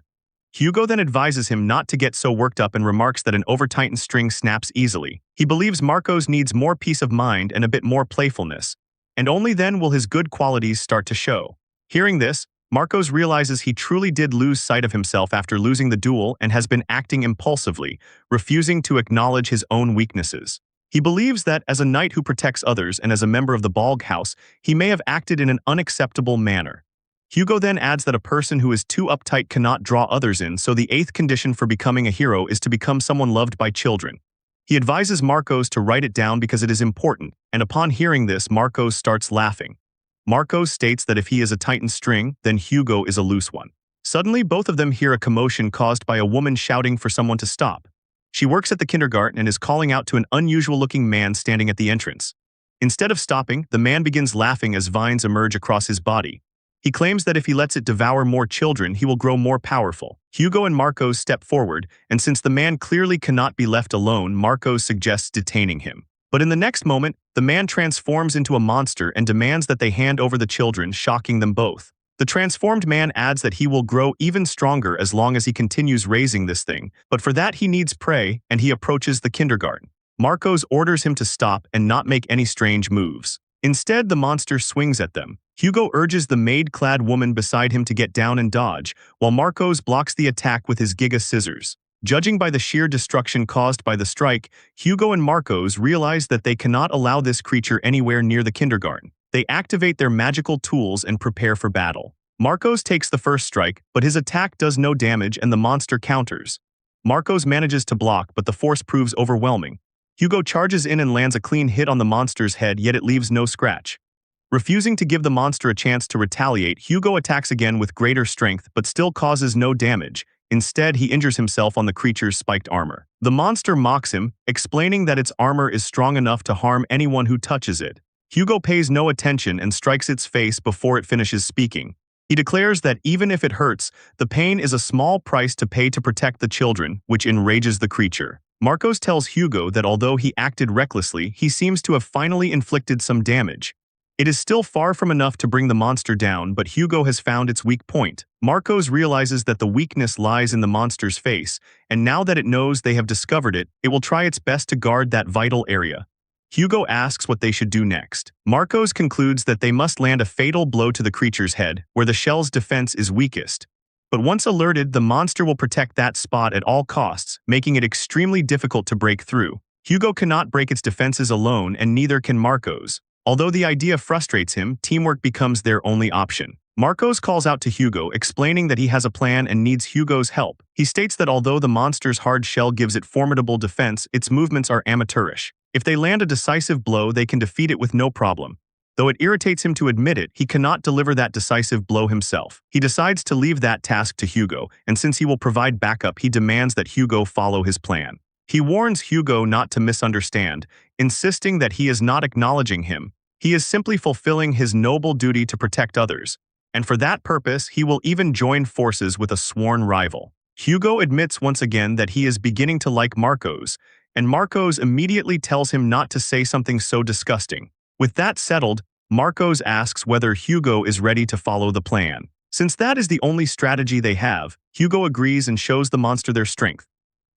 Hugo then advises him not to get so worked up and remarks that an over-tightened string snaps easily. He believes Marcos needs more peace of mind and a bit more playfulness, and only then will his good qualities start to show. Hearing this, Marcos realizes he truly did lose sight of himself after losing the duel and has been acting impulsively, refusing to acknowledge his own weaknesses. He believes that, as a knight who protects others and as a member of the Balg house, he may have acted in an unacceptable manner. Hugo then adds that a person who is too uptight cannot draw others in, so the 8th condition for becoming a hero is to become someone loved by children. He advises Marcos to write it down because it is important, and upon hearing this, Marcos starts laughing. Marcos states that if he is a tightened string, then Hugo is a loose one. Suddenly, both of them hear a commotion caused by a woman shouting for someone to stop. She works at the kindergarten and is calling out to an unusual-looking man standing at the entrance. Instead of stopping, the man begins laughing as vines emerge across his body. He claims that if he lets it devour more children, he will grow more powerful. Hugo and Marcos step forward, and since the man clearly cannot be left alone, Marcos suggests detaining him. But in the next moment, the man transforms into a monster and demands that they hand over the children, shocking them both. The transformed man adds that he will grow even stronger as long as he continues raising this thing, but for that he needs prey, and he approaches the kindergarten. Marcos orders him to stop and not make any strange moves. Instead, the monster swings at them. Hugo urges the maid-clad woman beside him to get down and dodge, while Marcos blocks the attack with his Giga scissors. Judging by the sheer destruction caused by the strike, Hugo and Marcos realize that they cannot allow this creature anywhere near the kindergarten. They activate their magical tools and prepare for battle. Marcos takes the first strike, but his attack does no damage and the monster counters. Marcos manages to block, but the force proves overwhelming. Hugo charges in and lands a clean hit on the monster's head, yet it leaves no scratch. Refusing to give the monster a chance to retaliate, Hugo attacks again with greater strength but still causes no damage. Instead, he injures himself on the creature's spiked armor. The monster mocks him, explaining that its armor is strong enough to harm anyone who touches it. Hugo pays no attention and strikes its face before it finishes speaking. He declares that even if it hurts, the pain is a small price to pay to protect the children, which enrages the creature. Marcos tells Hugo that although he acted recklessly, he seems to have finally inflicted some damage. It is still far from enough to bring the monster down, but Hugo has found its weak point. Marcos realizes that the weakness lies in the monster's face, and now that it knows they have discovered it, it will try its best to guard that vital area. Hugo asks what they should do next. Marcos concludes that they must land a fatal blow to the creature's head, where the shell's defense is weakest. But once alerted, the monster will protect that spot at all costs, making it extremely difficult to break through. Hugo cannot break its defenses alone, and neither can Marcos. Although the idea frustrates him, teamwork becomes their only option. Marcos calls out to Hugo, explaining that he has a plan and needs Hugo's help. He states that although the monster's hard shell gives it formidable defense, its movements are amateurish. If they land a decisive blow, they can defeat it with no problem. Though it irritates him to admit it, he cannot deliver that decisive blow himself. He decides to leave that task to Hugo, and since he will provide backup, he demands that Hugo follow his plan. He warns Hugo not to misunderstand, insisting that he is not acknowledging him. He is simply fulfilling his noble duty to protect others, and for that purpose, he will even join forces with a sworn rival. Hugo admits once again that he is beginning to like Marcos, and Marcos immediately tells him not to say something so disgusting. With that settled, Marcos asks whether Hugo is ready to follow the plan. Since that is the only strategy they have, Hugo agrees and shows the monster their strength.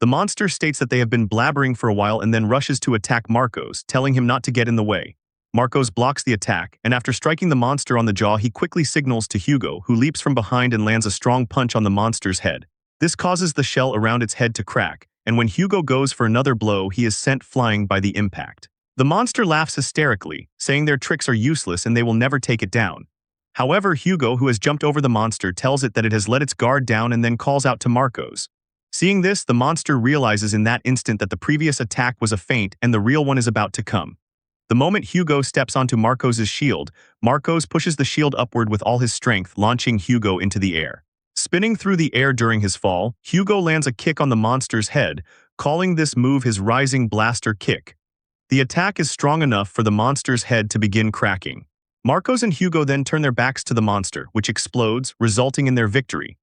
The monster states that they have been blabbering for a while and then rushes to attack Marcos, telling him not to get in the way. Marcos blocks the attack, and after striking the monster on the jaw, he quickly signals to Hugo, who leaps from behind and lands a strong punch on the monster's head. This causes the shell around its head to crack, and when Hugo goes for another blow, he is sent flying by the impact. The monster laughs hysterically, saying their tricks are useless and they will never take it down. However, Hugo, who has jumped over the monster, tells it that it has let its guard down and then calls out to Marcos. Seeing this, the monster realizes in that instant that the previous attack was a feint and the real one is about to come. The moment Hugo steps onto Marcos' shield, Marcos pushes the shield upward with all his strength, launching Hugo into the air. Spinning through the air during his fall, Hugo lands a kick on the monster's head, calling this move his Rising Blaster Kick. The attack is strong enough for the monster's head to begin cracking. Marcos and Hugo then turn their backs to the monster, which explodes, resulting in their victory.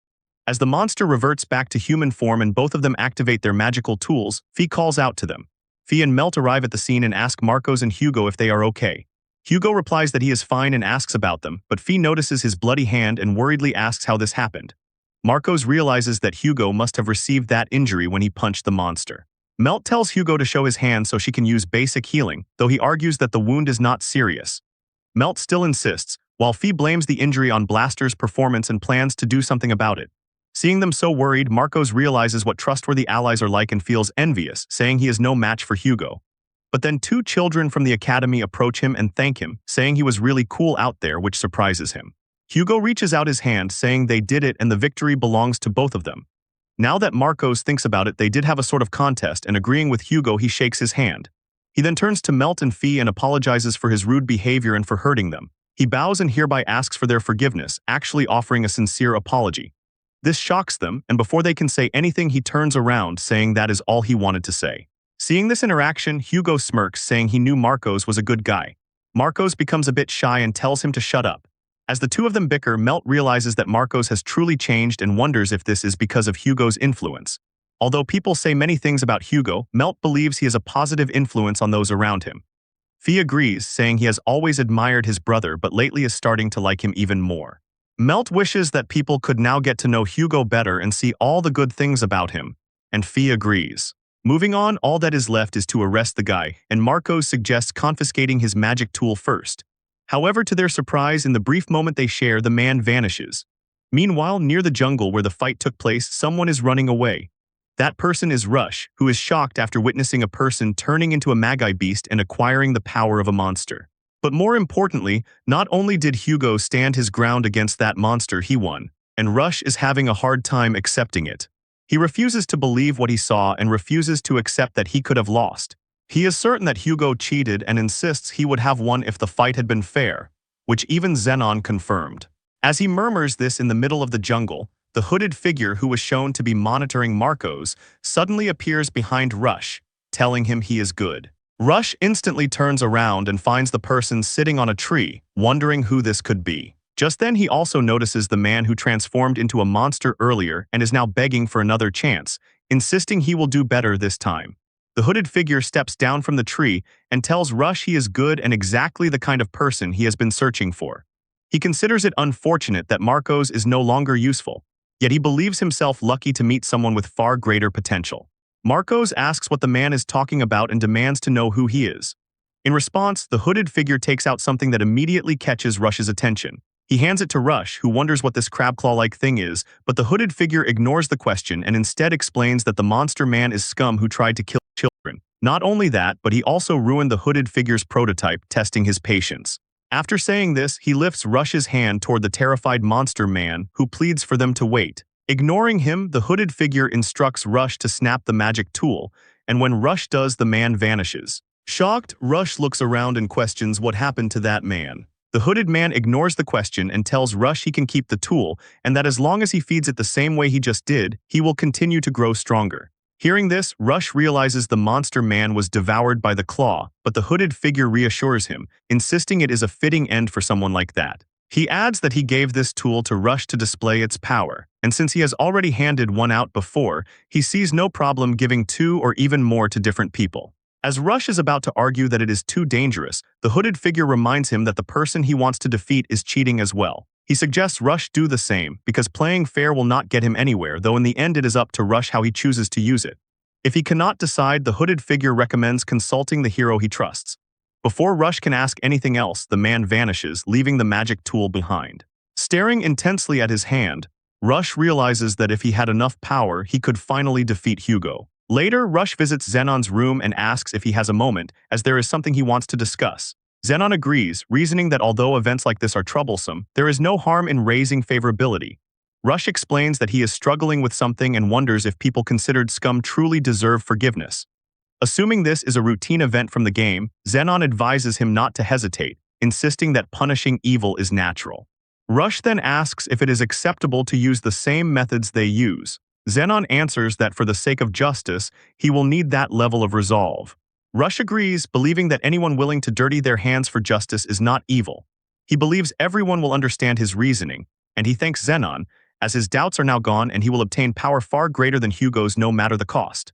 As the monster reverts back to human form and both of them activate their magical tools, Fee calls out to them. Fee and Melt arrive at the scene and ask Marcos and Hugo if they are okay. Hugo replies that he is fine and asks about them, but Fee notices his bloody hand and worriedly asks how this happened. Marcos realizes that Hugo must have received that injury when he punched the monster. Melt tells Hugo to show his hand so she can use basic healing, though he argues that the wound is not serious. Melt still insists, while Fee blames the injury on Blaster's performance and plans to do something about it. Seeing them so worried, Marcos realizes what trustworthy allies are like and feels envious, saying he is no match for Hugo. But then two children from the academy approach him and thank him, saying he was really cool out there, which surprises him. Hugo reaches out his hand, saying they did it and the victory belongs to both of them. Now that Marcos thinks about it, they did have a sort of contest, and agreeing with Hugo, he shakes his hand. He then turns to Melt and Fee and apologizes for his rude behavior and for hurting them. He bows and hereby asks for their forgiveness, actually offering a sincere apology. This shocks them, and before they can say anything, he turns around, saying that is all he wanted to say. Seeing this interaction, Hugo smirks, saying he knew Marcos was a good guy. Marcos becomes a bit shy and tells him to shut up. As the two of them bicker, Melt realizes that Marcos has truly changed and wonders if this is because of Hugo's influence. Although people say many things about Hugo, Melt believes he has a positive influence on those around him. Fee agrees, saying he has always admired his brother but lately is starting to like him even more. Melt wishes that people could now get to know Hugo better and see all the good things about him, and Fee agrees. Moving on, all that is left is to arrest the guy, and Marcos suggests confiscating his magic tool first. However, to their surprise, in the brief moment they share, the man vanishes. Meanwhile, near the jungle where the fight took place, someone is running away. That person is Rush, who is shocked after witnessing a person turning into a Magi beast and acquiring the power of a monster. But more importantly, not only did Hugo stand his ground against that monster, he won, and Rush is having a hard time accepting it. He refuses to believe what he saw and refuses to accept that he could have lost. He is certain that Hugo cheated and insists he would have won if the fight had been fair, which even Zenon confirmed. As he murmurs this in the middle of the jungle, the hooded figure who was shown to be monitoring Marcos suddenly appears behind Rush, telling him he is good. Rush instantly turns around and finds the person sitting on a tree, wondering who this could be. Just then he also notices the man who transformed into a monster earlier and is now begging for another chance, insisting he will do better this time. The hooded figure steps down from the tree and tells Rush he is good and exactly the kind of person he has been searching for. He considers it unfortunate that Marcos is no longer useful, yet he believes himself lucky to meet someone with far greater potential. Marcos asks what the man is talking about and demands to know who he is. In response, the hooded figure takes out something that immediately catches Rush's attention. He hands it to Rush, who wonders what this crab claw-like thing is, but the hooded figure ignores the question and instead explains that the monster man is scum who tried to kill children. Not only that, but he also ruined the hooded figure's prototype, testing his patience. After saying this, he lifts Rush's hand toward the terrified monster man, who pleads for them to wait. Ignoring him, the hooded figure instructs Rush to snap the magic tool, and when Rush does, the man vanishes. Shocked, Rush looks around and questions what happened to that man. The hooded man ignores the question and tells Rush he can keep the tool, and that as long as he feeds it the same way he just did, he will continue to grow stronger. Hearing this, Rush realizes the monster man was devoured by the claw, but the hooded figure reassures him, insisting it is a fitting end for someone like that. He adds that he gave this tool to Rush to display its power, and since he has already handed one out before, he sees no problem giving two or even more to different people. As Rush is about to argue that it is too dangerous, the hooded figure reminds him that the person he wants to defeat is cheating as well. He suggests Rush do the same, because playing fair will not get him anywhere, though in the end it is up to Rush how he chooses to use it. If he cannot decide, the hooded figure recommends consulting the hero he trusts. Before Rush can ask anything else, the man vanishes, leaving the magic tool behind. Staring intensely at his hand, Rush realizes that if he had enough power, he could finally defeat Hugo. Later, Rush visits Zenon's room and asks if he has a moment, as there is something he wants to discuss. Zenon agrees, reasoning that although events like this are troublesome, there is no harm in raising favorability. Rush explains that he is struggling with something and wonders if people considered scum truly deserve forgiveness. Assuming this is a routine event from the game, Zenon advises him not to hesitate, insisting that punishing evil is natural. Rush then asks if it is acceptable to use the same methods they use. Zenon answers that for the sake of justice, he will need that level of resolve. Rush agrees, believing that anyone willing to dirty their hands for justice is not evil. He believes everyone will understand his reasoning, and he thanks Zenon, as his doubts are now gone and he will obtain power far greater than Hugo's no matter the cost.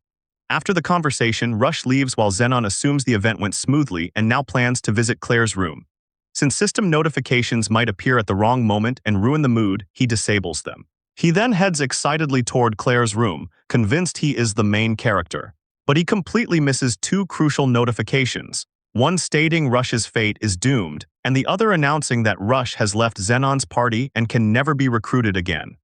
After the conversation, Rush leaves while Zenon assumes the event went smoothly and now plans to visit Claire's room. Since system notifications might appear at the wrong moment and ruin the mood, he disables them. He then heads excitedly toward Claire's room, convinced he is the main character. But he completely misses two crucial notifications, one stating Rush's fate is doomed, and the other announcing that Rush has left Zenon's party and can never be recruited again.